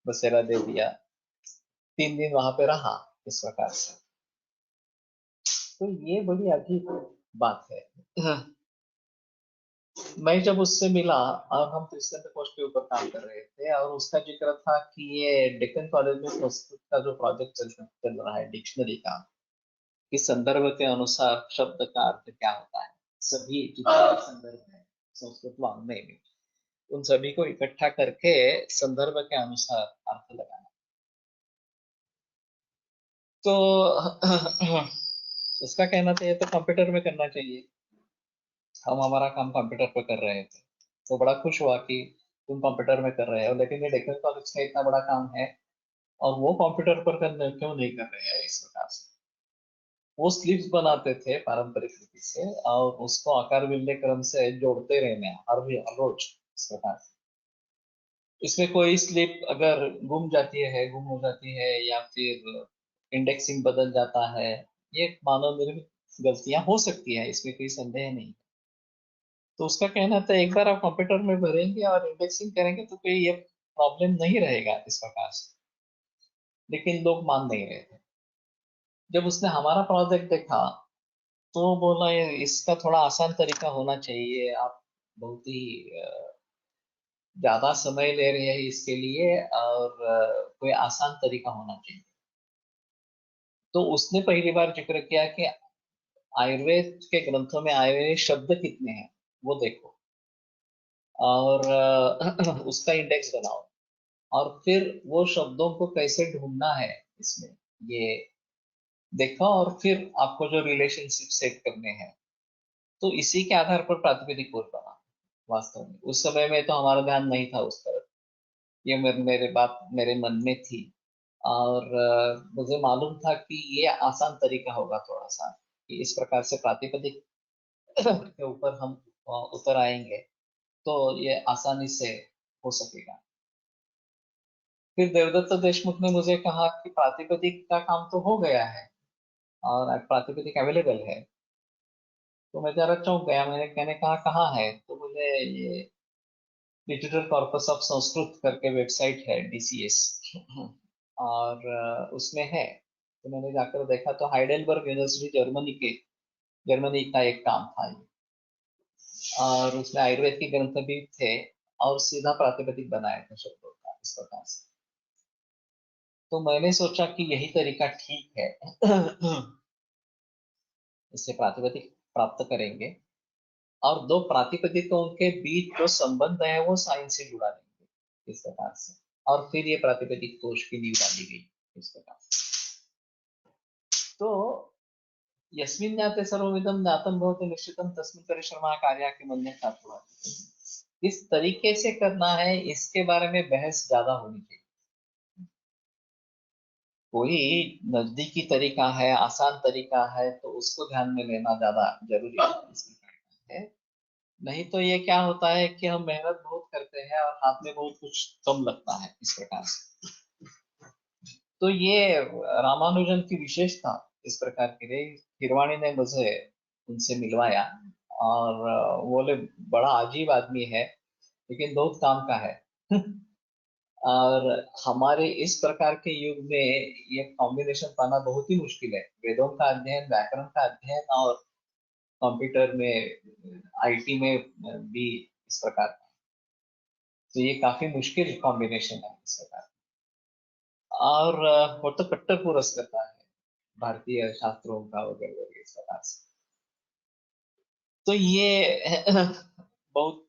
Speaker 2: बसेरा दे दिया। 3 दिन वहां पे रहा इस प्रकार से। तो ये बड़ी अजीब बात है। हाँ, मैं जब उससे मिला, और हम क्रिश्चियन कोर्स के ऊपर काम कर रहे थे, और उसका जिक्र था कि ये डेक्कन कॉलेज में संस्कृत का जो प्रोजेक्ट चल रहा है डिक्शनरी का, इस संदर्भ के अनुसार शब्द का अर्थ क्या होता है, सभी जितने भी संदर्भ है संस्कृत वाङ्मय में, उन सभी को इकट्ठा करके संदर्भ के अनुसार अर्थ लगाना। तो उसका कहना था ये तो कंप्यूटर में करना चाहिए। हम हमारा काम कंप्यूटर पर कर रहे थे, तो बड़ा खुश हुआ कि तुम कंप्यूटर में कर रहे हो, लेकिन ये डेक्कन कॉलेज का इतना बड़ा काम है और वो कंप्यूटर पर करने क्यों नहीं कर रहे हैं इस प्रकार से। वो स्लिप्स बनाते थे पारंपरिक रीति से, और उसको आकार विल्ले क्रम से जोड़ते रहने हर रोज इस प्रकार से। इसमें कोई स्लिप अगर गुम हो जाती है, या फिर इंडेक्सिंग बदल जाता है, ये मानव निर्मित गलतियां हो सकती है, इसमें कोई संदेह नहीं। तो उसका कहना था एक बार आप कंप्यूटर में भरेंगे और इंडेक्सिंग करेंगे तो कोई ये प्रॉब्लम नहीं रहेगा इस प्रकार से। लेकिन लोग मान नहीं रहे थे। जब उसने हमारा प्रोजेक्ट देखा तो बोला ये इसका थोड़ा आसान तरीका होना चाहिए, आप बहुत ही ज्यादा समय ले रहे हैं इसके लिए, और कोई आसान तरीका होना चाहिए। तो उसने पहली बार जिक्र किया कि आयुर्वेद के ग्रंथों में आयुर्वेदिक शब्द कितने हैं वो देखो, और उसका इंडेक्स बनाओ, और फिर वो शब्दों को कैसे ढूंढना है इसमें, ये देखा, और फिर आपको जो रिलेशनशिप सेट करने हैं, तो इसी के आधार पर प्रातिपदिक बोल बना। वास्तव में उस समय में तो हमारा ध्यान नहीं था उस तरफ, ये मेरे बात मेरे मन में थी, और मुझे मालूम था कि ये आसान तरीका होगा थोड़ा सा, कि इस प्रकार से प्रातिपदिक के ऊपर हम उतर आएंगे तो ये आसानी से हो सकेगा। फिर देवदत्त देशमुख ने मुझे कहा कि प्रातिपदिक का काम तो हो गया है और प्रातिपदिक अवेलेबल है। तो मैं जरा चौंक गया, मैंने कहा कहाँ है, तो मुझे ये डिजिटल कॉर्पस ऑफ संस्कृत करके वेबसाइट है, डीसीएस, और उसमें है। तो मैंने जाकर देखा तो हाइडेलबर्ग यूनिवर्सिटी जर्मनी का एक काम था ये, और उसमें आयुर्वेद के ग्रंथ भी थे, और सीधा प्रातिपदिक बनाया था शब्दों का इस प्रकार से। तो मैंने सोचा कि यही तरीका ठीक है। इससे प्रातिपदिक प्राप्त करेंगे, और दो प्रातिपदिकों के बीच जो संबंध है वो साइंस से जुड़ा देंगे इस प्रकार से, और फिर ये प्रातिपदिक कोश की नींव डाली गई इस प्रकार से। तो यस्मिन् ज्ञाते सर्वमिदं ज्ञातं भवति निश्चितं तस्मिन् परिश्रमः कार्याः मन्यः। इस तरीके से करना है, इसके बारे में बहस ज्यादा होनी चाहिए। कोई नजदीकी तरीका है, आसान तरीका है, तो उसको ध्यान में लेना ज्यादा जरूरी है। नहीं तो ये क्या होता है कि हम मेहनत बहुत करते हैं और हाथ में बहुत कुछ कम लगता है इस प्रकार से। तो ये रामानुजन की विशेषता इस प्रकार की रही। हिरवाणी ने मुझे उनसे मिलवाया, और वो बोले बड़ा अजीब आदमी है लेकिन बहुत काम का है। और हमारे इस प्रकार के युग में ये कॉम्बिनेशन पाना बहुत ही मुश्किल है, वेदों का अध्ययन, व्याकरण का अध्ययन और कंप्यूटर में, आईटी में भी इस प्रकार का। तो ये काफी मुश्किल कॉम्बिनेशन है इस प्रकार। और वो तो कट्टर पुरस्कर्ता है भारतीय शास्त्रों का वगैरह वगैरह इस प्रकार से। तो ये बहुत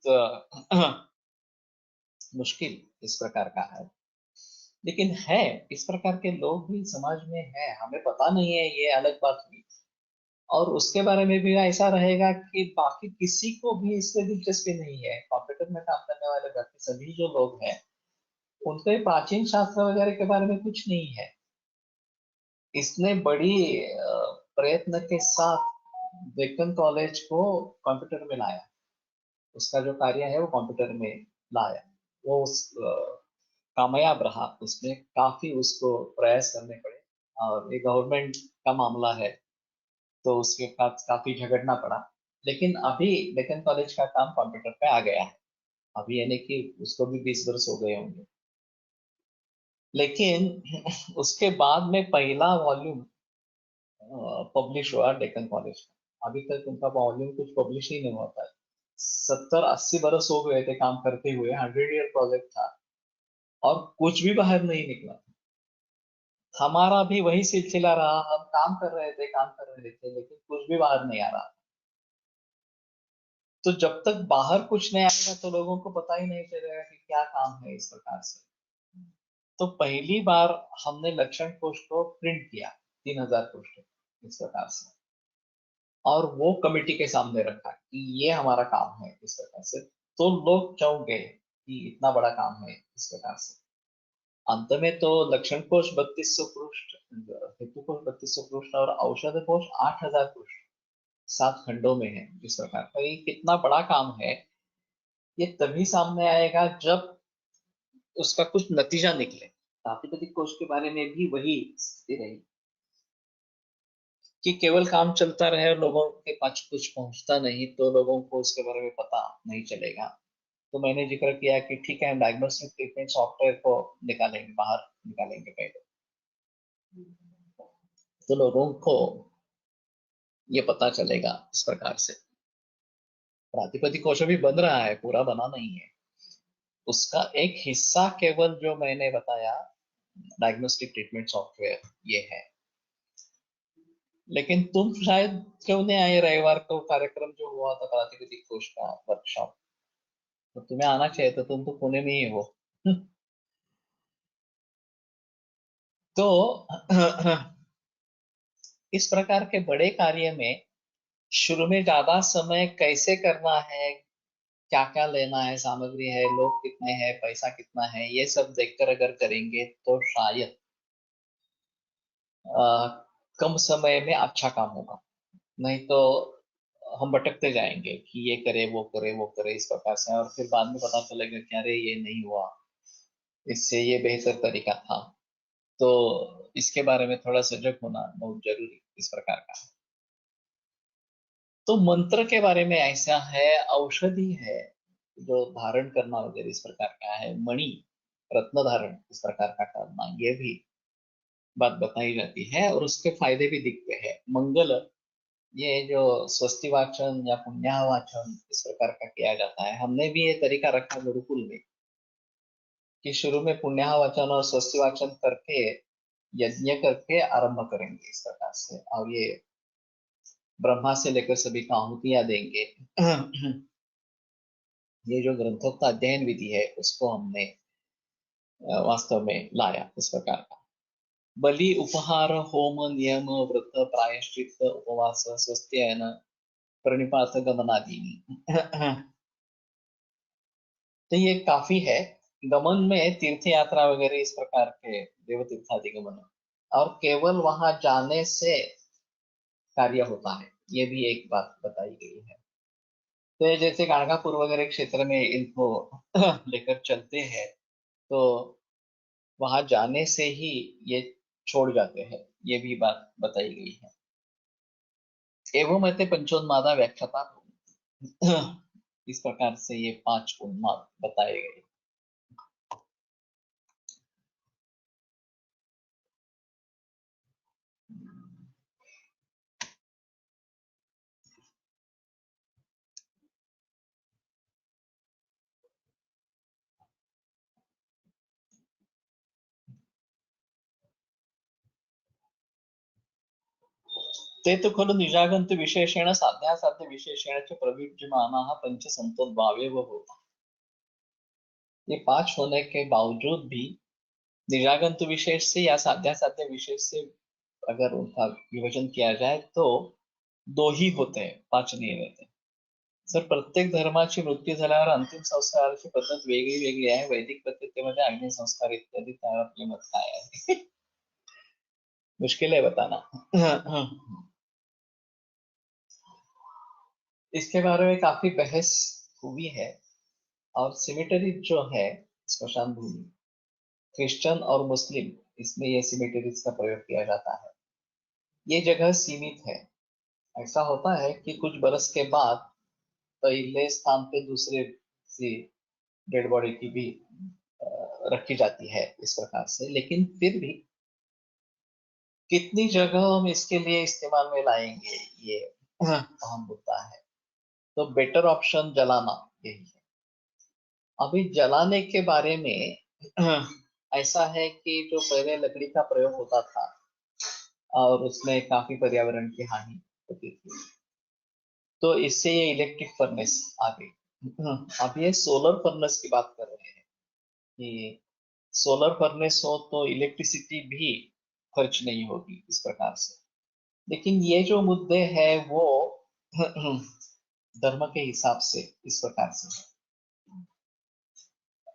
Speaker 2: मुश्किल इस प्रकार का है, लेकिन है, इस प्रकार के लोग भी समाज में है, हमें पता नहीं है, ये अलग बात हुई। और उसके बारे में भी ऐसा रहेगा कि बाकी किसी को भी इसमें दिलचस्पी नहीं है। कंप्यूटर में काम करने वाले बाकी सभी जो लोग हैं उनको ये प्राचीन शास्त्र वगैरह के बारे में कुछ नहीं है। इसने बड़ी प्रयत्न के साथ डेक्कन कॉलेज को कंप्यूटर में लाया, उसका जो कार्य है वो कंप्यूटर में लाया। वो कामयाब रहा, उसमें काफी उसको प्रयास करने पड़े, और ये गवर्नमेंट का मामला है तो उसके साथ काफी झगड़ना पड़ा। लेकिन अभी डेक्कन कॉलेज का काम कंप्यूटर पे आ गया है, अभी यानी कि उसको भी 20 वर्ष हो गए होंगे। लेकिन उसके बाद में पहला वॉल्यूम पब्लिश हुआ डेक्कन कॉलेज का। अभी तक उनका वॉल्यूम कुछ पब्लिश ही नहीं हुआ था। 70-80 बरस हो गए थे काम करते हुए, 100 ईयर प्रोजेक्ट था और कुछ भी बाहर नहीं निकला। हमारा भी वही सिलसिला रहा, हम काम कर रहे थे, काम कर रहे थे, लेकिन कुछ भी बाहर नहीं आ रहा। तो जब तक बाहर कुछ नहीं आएगा तो लोगों को पता ही नहीं चलेगा कि क्या काम है इस प्रकार से। तो पहली बार हमने लक्षण कोश को प्रिंट किया, 3000 पृष्ठ इस प्रकार से, और वो कमेटी के सामने रखा कि ये हमारा काम है इस प्रकार से। तो लोग चौंक गए कि इतना बड़ा काम है इस प्रकार से। अंत में तो लक्षण कोश 3200 पृष्ठ, हेतु कोश 3200 पृष्ठ और औषध कोश 8000 पृष्ठ 7 खंडों में है इस प्रकार का। ये कितना बड़ा काम है ये तभी सामने आएगा जब उसका कुछ नतीजा निकले। प्रातिपदिक कोश के बारे में भी वही स्थिति रही कि केवल काम चलता रहे और लोगों के पास कुछ पहुंचता नहीं, तो लोगों को उसके बारे में पता नहीं चलेगा। तो मैंने जिक्र किया कि ठीक है, डायग्नोस्टिक ट्रीटमेंट सॉफ्टवेयर को निकालेंगे, बाहर निकालेंगे पहले, तो लोगों को ये पता चलेगा इस प्रकार से। प्रातिपदिक कोश भी बन रहा है, पूरा बना नहीं है, उसका एक हिस्सा केवल जो मैंने बताया डायग्नोस्टिक ट्रीटमेंट सॉफ्टवेयर ये है। लेकिन तुम शायद क्यों नहीं आए रविवार को कार्यक्रम जो हुआ था प्रातिपदिक कोश का वर्कशॉप, तो तुम्हें आना चाहिए था, तुम तो पुणे में ही हो। तो इस प्रकार के बड़े कार्य में शुरू में ज्यादा समय कैसे करना है, क्या क्या लेना है, सामग्री है, लोग कितने हैं, पैसा कितना है, ये सब देखकर अगर करेंगे तो शायद कम समय में अच्छा काम होगा। नहीं तो हम भटकते जाएंगे कि ये करे वो करे वो करे इस प्रकार से, और फिर बाद में पता चलेगा कि अरे ये नहीं हुआ, इससे ये बेहतर तरीका था। तो इसके बारे में थोड़ा सजग होना बहुत जरूरी इस प्रकार का है। तो मंत्र के बारे में ऐसा है, औषधि है जो धारण करना वगैरह इस प्रकार का है, मणि रत्न धारण इस प्रकार का करना, ये भी बात बताई जाती है और उसके फायदे भी दिखते हैं। मंगल, ये जो स्वस्ति वाचन या पुण्य वाचन इस प्रकार का किया जाता है, हमने भी ये तरीका रखा गुरुकुल में कि शुरू में पुण्य वाचन और स्वस्ति वाचन करके यज्ञ करके आरंभ करेंगे इस प्रकार से, और ये ब्रह्मा से लेकर सभी का आहुतियां देंगे। ये जो ग्रंथोक्त अध्ययन विधि है उसको हमने वास्तव में लाया इस प्रकार का। बलि, उपहार, होम, नियम, व्रत, प्रायश्चित, उपवास, स्वस्त्ययन, प्रणिपात, गमनादि। तो ये काफी है। गमन में तीर्थ यात्रा वगैरह इस प्रकार के देव तीर्थादि गमन, और केवल वहां जाने से कार्य होता है, ये भी एक बात बताई गई है। तो ये जैसे गाणगापुर वगैरह क्षेत्र में इनको लेकर चलते हैं, तो वहां जाने से ही ये छोड़ जाते हैं, ये भी बात बताई गई है। एवं पंचोन्मादा व्याख्याता इस प्रकार से ये 5 उन्माद बताए गए। ते तो खलु निजागंत विशेषेण साध्यासाध्य विशेषेण च प्रविज्यमानाः पंच संतोद्भावेव होता। ये 5 होने के बावजूद भी निजागंत विशेष से या साध्यासाध्य विशेष से अगर उनका विभाजन किया जाए तो 2 ही होते हैं, 5 नहीं रहते। सर प्रत्येक धर्माची मृत्यू झाल्यावर अंतिम संस्काराची पद्धत वेगळी वेगळी आहे। वैदिक पद्धतीमध्ये अग्नि संस्कार इत्यादि, त्यावर आपले मत काय आहे? मुश्किल है बताना। इसके बारे में काफी बहस हुई है और सिमेटरी जो है स्मशान भूमि, क्रिश्चियन और मुस्लिम, इसमें ये सिमेटरीज का प्रयोग किया जाता है। ये जगह सीमित है। ऐसा होता है कि कुछ बरस के बाद पहले स्थान पे दूसरे सी डेड बॉडी की भी रखी जाती है इस प्रकार से। लेकिन फिर भी कितनी जगह हम इसके लिए इस्तेमाल में लाएंगे, ये अहम मुद्दा है। तो बेटर ऑप्शन जलाना यही है। अभी जलाने के बारे में ऐसा है कि जो पहले लकड़ी का प्रयोग होता था और उसमें काफी पर्यावरण की हानि होती थी, तो इससे ये इलेक्ट्रिक फर्नेस आ गई। अब ये सोलर फर्नेस की बात कर रहे हैं कि सोलर फर्नेस हो तो इलेक्ट्रिसिटी भी खर्च नहीं होगी इस प्रकार से। लेकिन ये जो मुद्दे हैं वो धर्म के हिसाब से इस प्रकार से है।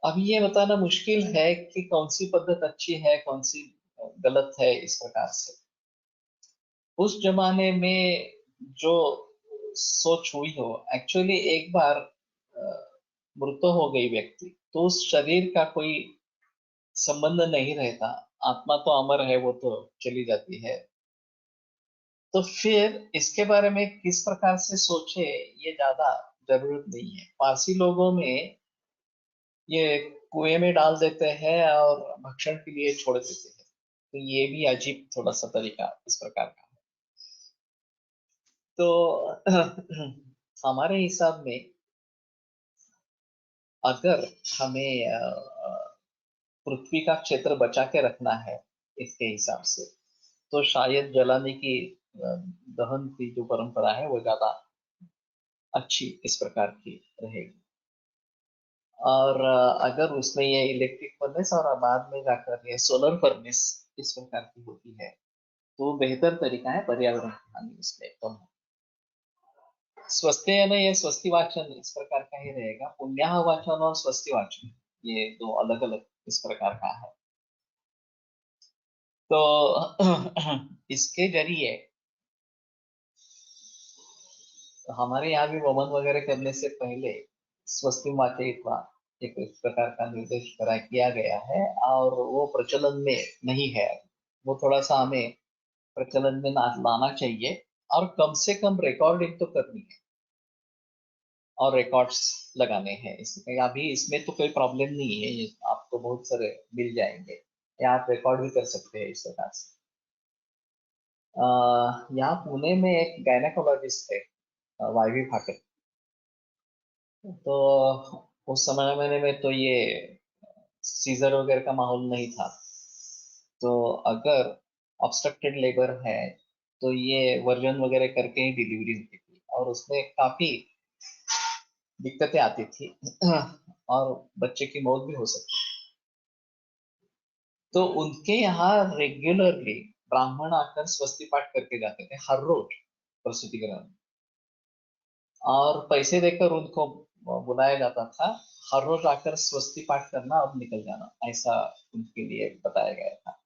Speaker 2: अब ये बताना मुश्किल है कि कौन सी पद्धत अच्छी है, कौन सी गलत है इस प्रकार से। उस जमाने में जो सोच हुई हो, एक्चुअली एक बार मृत हो गई व्यक्ति तो उस शरीर का कोई संबंध नहीं रहता, आत्मा तो अमर है, वो तो चली जाती है। तो फिर इसके बारे में किस प्रकार से सोचे, ये ज्यादा जरूरत नहीं है। पारसी लोगों में ये कुएं में डाल देते हैं और भक्षण के लिए छोड़ देते हैं। तो ये भी अजीब थोड़ा सा तरीका इस प्रकार का है। तो हमारे हिसाब में अगर हमें पृथ्वी का क्षेत्र बचा के रखना है इसके हिसाब से, तो शायद जलाने की दहन की जो परंपरा है वो ज्यादा अच्छी इस प्रकार की रहेगी। और अगर उसमें ये इलेक्ट्रिक फर्नेस और बाद में जाकर ये सोलर फर्नेस इस प्रकार की होती है तो बेहतर तरीका है, पर्यावरण की हानि इसमें कम है। स्वस्ति ये स्वस्ति वाचन इस प्रकार का ही रहेगा। पुण्याह वाचन और स्वस्ति वाचन ये 2 अलग अलग इस प्रकार का है। तो इसके जरिए हमारे यहाँ भी वमन वगैरह करने से पहले स्वस्ति वाचयित्वा एक इस प्रकार का निर्देश करा किया गया है और वो प्रचलन में नहीं है। वो थोड़ा सा हमें प्रचलन में लाना चाहिए और कम से कम रिकॉर्डिंग तो करनी है और रिकॉर्ड्स लगाने हैं। इसमें अभी इसमें तो कोई प्रॉब्लम नहीं है, ये आपको बहुत सारे मिल जाएंगे या आप रिकॉर्ड भी कर सकते हैं इस प्रकार से। यहाँ पुणे में एक गायनेकोलॉजिस्ट है, वायवी फाटक। तो उस समय में तो ये सीजर वगैरह का माहौल नहीं था। तो अगर ऑब्स्ट्रक्टेड लेबर है तो ये वर्जन वगैरह करके ही डिलीवरी होती थी और उसमें काफी दिक्कतें आती थी और बच्चे की मौत भी हो सकती थी। तो उनके यहाँ रेगुलरली ब्राह्मण आकर स्वस्ति पाठ करके जाते थे हर रोज प्रसूति गृह में, और पैसे देकर उनको बुलाया जाता था। हर रोज आकर स्वस्ति पाठ करना और निकल जाना, ऐसा उनके लिए बताया गया था।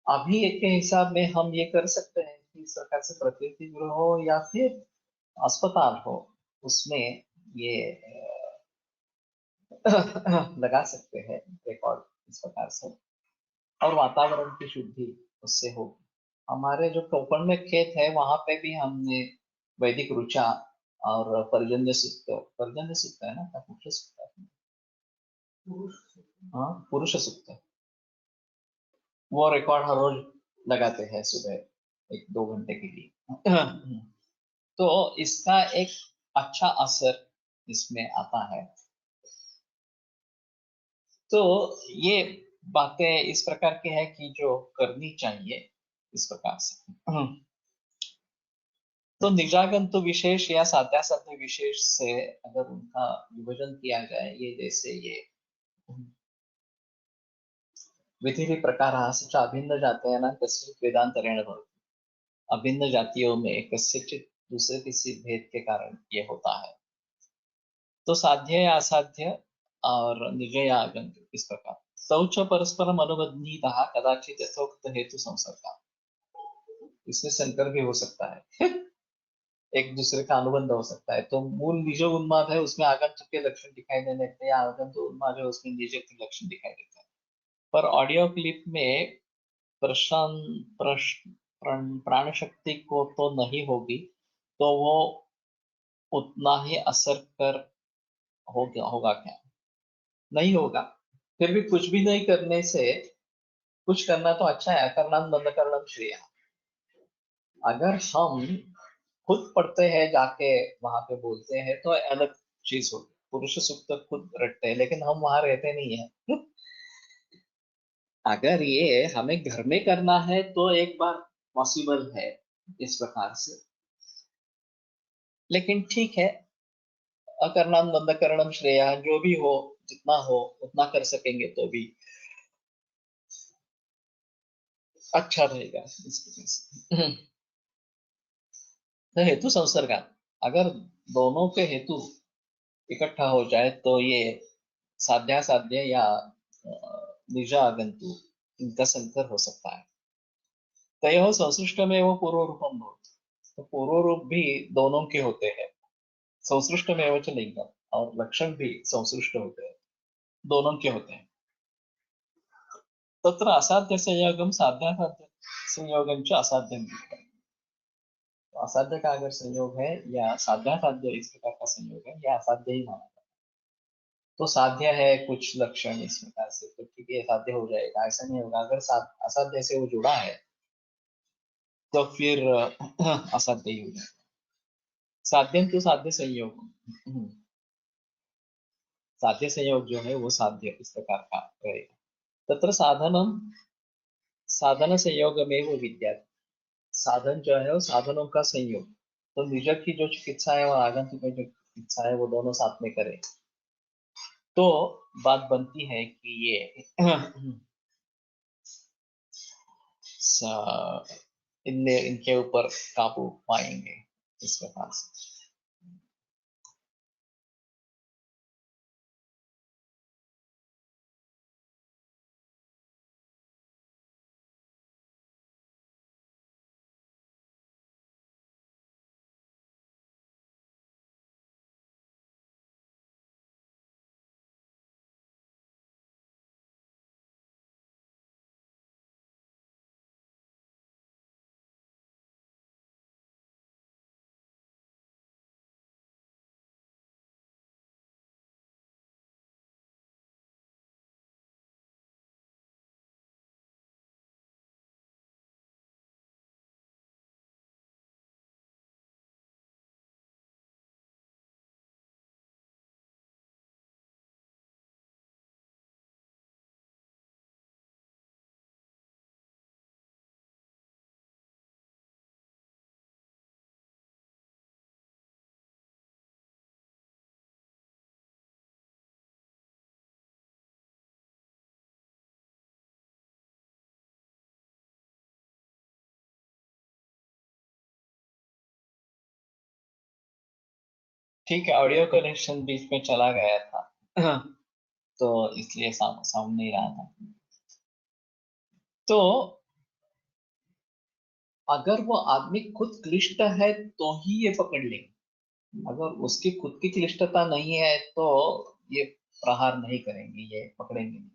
Speaker 2: अभी के हिसाब में हम ये कर सकते हैं कि सरकार से प्रकृति गृह हो या फिर अस्पताल हो, उसमें ये लगा सकते हैं रिकॉर्ड इस प्रकार से, और वातावरण की शुद्धि उससे होगी। हमारे जो कोकण में खेत है वहां पे भी हमने वैदिक ऋचा और पर्जन्य सूक्त है ना, क्या पुरुष सूक्त है? हाँ, पुरुष सूक्त है। वो रिकॉर्ड हर रोज लगाते हैं सुबह 1-2 घंटे के लिए। तो इसका एक अच्छा असर इसमें आता है। तो ये बातें इस प्रकार की है कि जो करनी चाहिए इस प्रकार से। तो निजागंतु विशेष या साध्यासाध्य विशेष से अगर उनका विभाजन किया जाए, ये जैसे ये विधि प्रकार च अभिन्न जातयः कस्यचित् वेदान्तरेण भवति। अभिन्न जातियों में कस्यचित् दूसरे किसी भेद के कारण ये होता है। तो साध्य या असाध्य और निज या आगंतुक इस प्रकार शौच परस्परम अनुबंधितः कदाचित यथोक्त हेतु संसर्गा, इसमें संकर भी हो सकता है। एक दूसरे का अनुबंध हो सकता है। तो मूल निज उन्माद है, उसमें आगंतुक के लक्षण दिखाई देने लगते हैं, आगंतुक उन्माद है उसमें निज के लक्षण दिखाई देते हैं। पर ऑडियो क्लिप में प्राण शक्ति को तो नहीं होगी, तो वो उतना ही असर कर होगा क्या? नहीं होगा। फिर भी कुछ भी नहीं करने से कुछ करना तो अच्छा है। अकर्णम बंद करणम श्रेय। अगर हम खुद पढ़ते हैं जाके वहां पे बोलते हैं तो अलग चीज होगी। पुरुष सूक्त खुद रटते हैं लेकिन हम वहां रहते नहीं है। अगर ये हमें घर में करना है तो एक बार पॉसिबल है इस प्रकार से, लेकिन ठीक है, अकर्णम बंद करणम श्रेय, जो भी हो जितना हो उतना कर सकेंगे तो भी अच्छा रहेगा इस प्रकार से। तो हेतु संसर्ग, अगर दोनों के हेतु इकट्ठा हो जाए तो ये साध्यासाध्य या निजागंतु इनका संकर हो सकता है। तयोः संसृष्ट में वो पूर्व रूपम भवति। तो पूर्व रूप भी दोनों के होते हैं। संसृष्ट में वो लिंगम और लक्षण भी संसृष्ट होते हैं, दोनों के होते हैं। तत्र असाध्य संयोगम साध्यासाध्य संयोगम च असाध्यम। तो असाध्य का अगर संयोग है या साध्यासाध्य इस प्रकार का संयोग है, या असाध्य ही माना जाता है। तो साध्य है कुछ लक्षण इस प्रकार से, तो ठीक है साध्य हो जाएगा, ऐसा नहीं होगा। अगर असाध्य से वो जुड़ा है तो फिर असाध्य ही हो जाएगा। साध्यम तो साध्य संयोग, साध्य संयोग जो है वो साध्य इस प्रकार का रहेगा। तत्र साधनम साधन संयोग में वो विद्या, साधन जो है वो साधनों का संयोग। तो निज की जो चिकित्सा है और आगंतुक की जो चिकित्सा है वो दोनों साथ में करें तो बात बनती है कि ये इनके ऊपर काबू पाएंगे इस प्रकार से। ठीक है, ऑडियो कनेक्शन बीच में चला गया था तो इसलिए साउंड नहीं रहा था। तो अगर वो आदमी खुद क्लिष्ट है तो ही ये पकड़ लेंगे, अगर उसकी खुद की क्लिष्टता नहीं है तो ये प्रहार नहीं करेंगे, ये पकड़ेंगे नहीं।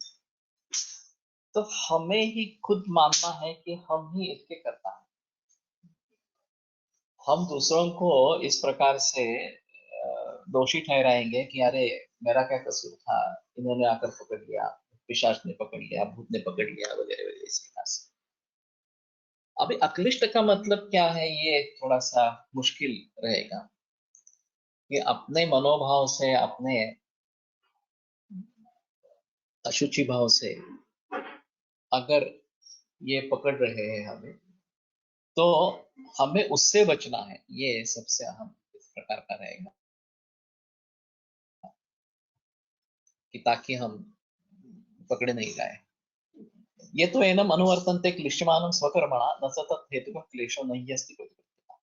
Speaker 2: तो हमें ही खुद मानना है कि हम ही इसके करता है। हम दूसरों को इस प्रकार से दोषी ठहराएंगे कि अरे मेरा क्या कसूर था, इन्होंने आकर पकड़ लिया, पिशाच ने पकड़ लिया, भूत ने पकड़ लिया, वगैरह वगैरह इस प्रकार से। अभी अक्लिष्ट का मतलब क्या है, ये थोड़ा सा मुश्किल रहेगा कि अपने मनोभाव से, अपने अशुचि भाव से अगर ये पकड़ रहे हैं हमें, तो हमें उससे बचना है, ये सबसे अहम इस प्रकार का रहेगा कि ताकि हम पकड़े नहीं जाए। ये तो एनम अनुवर्तन्ते क्लिश्यमानं स्वकर्मणा न स तत् हेतुः क्लेशो नहि अस्ति प्रतिपत्तिः।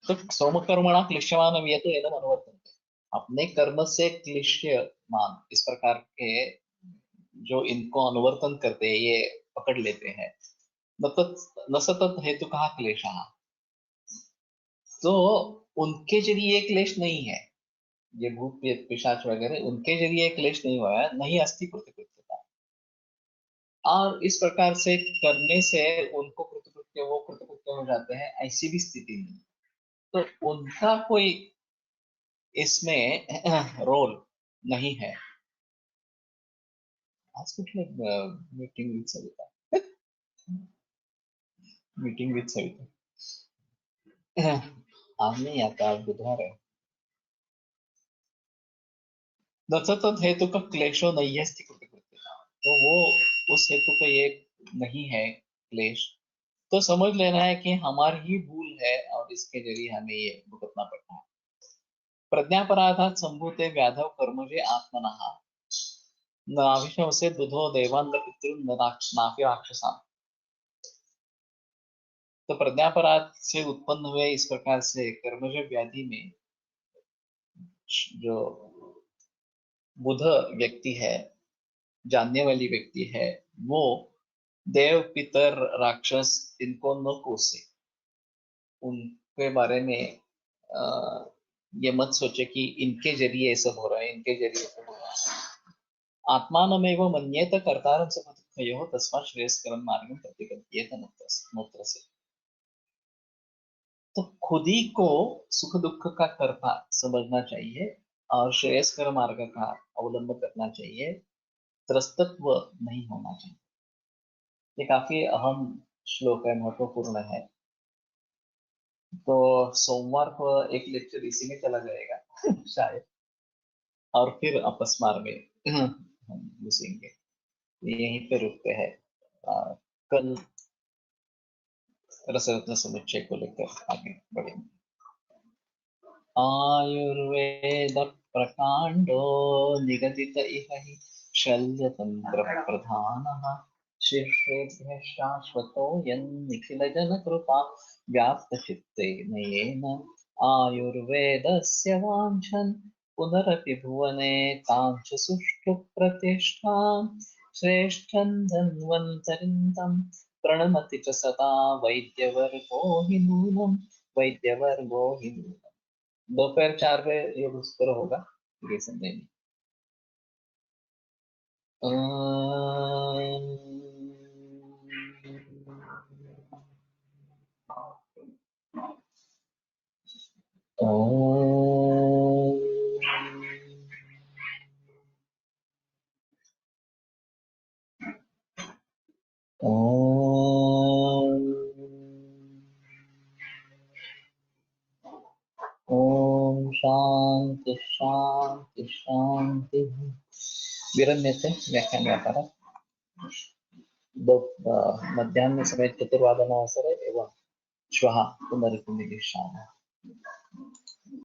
Speaker 2: तो सोमकर्मणा क्लिश्यमानं ये तो एनम अनुवर्तन्ते, अपने कर्म से क्लिश्यमान इस प्रकार के जो इनको अनुवर्तन करते हैं, ये पकड़ लेते हैं, न स तत् हेतु कहा क्लेशः, तो उनके जरिए क्लेश नहीं है, ये भूत पिशाच वगैरह उनके जरिए क्लेश नहीं हुआ है, नहीं अस्ति प्रतिपत्तिता। और इस प्रकार से करने से उनको कृतकृत्य, वो कृतकृत्य हो जाते हैं, ऐसी भी स्थिति नहीं, तो उनका कोई इसमें रोल नहीं है। आज कुछ meeting with Savita, meeting with Savita आज नहीं आता, आज बुधवार है। तत् हेतु का क्लेशो नहीं है कृतकृत्य, तो वो उस हेतु का ये नहीं है क्लेश, तो समझ लेना है कि हमारी ही भूल है और इसके जरिए हमें ये भुगतना पड़ता है। प्रज्ञापराधात संभूते व्याधव कर्मजे आत्मनः नाभिशंसे बुधो देवान् न पितॄन् न नापि राक्षसान्। तो प्रज्ञापराध से उत्पन्न हुए इस प्रकार से कर्मज व्याधि में जो बुध व्यक्ति है, जानने वाली व्यक्ति है, वो देव पितर राक्षस इनको न कोसे, उनके बारे में ये मत सोचे कि इनके जरिए ये सब हो रहा है, इनके जरिए सब हो रहा है। आत्मानमेव मन्येत कर्तारं सुखदुःखयोः तस्मात् श्रेयस्करं मार्गं प्रतिपद्येत मुत्र से। तो खुद ही को सुख दुख का कर्ता समझना चाहिए और श्रेयस्कर मार्ग का अवलंब करना चाहिए, त्रस्तत्व नहीं होना चाहिए। ये काफी अहम श्लोक है, महत्वपूर्ण है। तो सोमवार को एक लेक्चर इसी में चला जाएगा शायद, और फिर अपस्मार में हम घुसेंगे। यहीं पे रुकते हैं, कल रसरत्न समुच्चय को लेकर आगे बढ़ेंगे। आयुर्वेद प्रकांडो निगदित इह हि शल्यतंत्र प्रधानः शिष्येभ्यः शाश्वतो यन्निखिल जनकृपा व्याप्तचित्तेन येन आयुर्वेदस्य वाञ्छन् पुनरपि भुवने काञ्च सुष्ठु प्रतिष्ठां श्रेष्ठं धन्वन्तरिं प्रणमति च सदा वैद्यवर्गो हि नूनं वैद्यवर्गो हि नूनम्। दोपहर 4 बजे ये शुरू होगा, ये समझेंगे। ओम शांति शांति शांति। विरम्यते व्याख्यान व्यापार मध्याह्न समय 4:15 एवं श्वः पुनरिपुनर्मिलिष्यामः।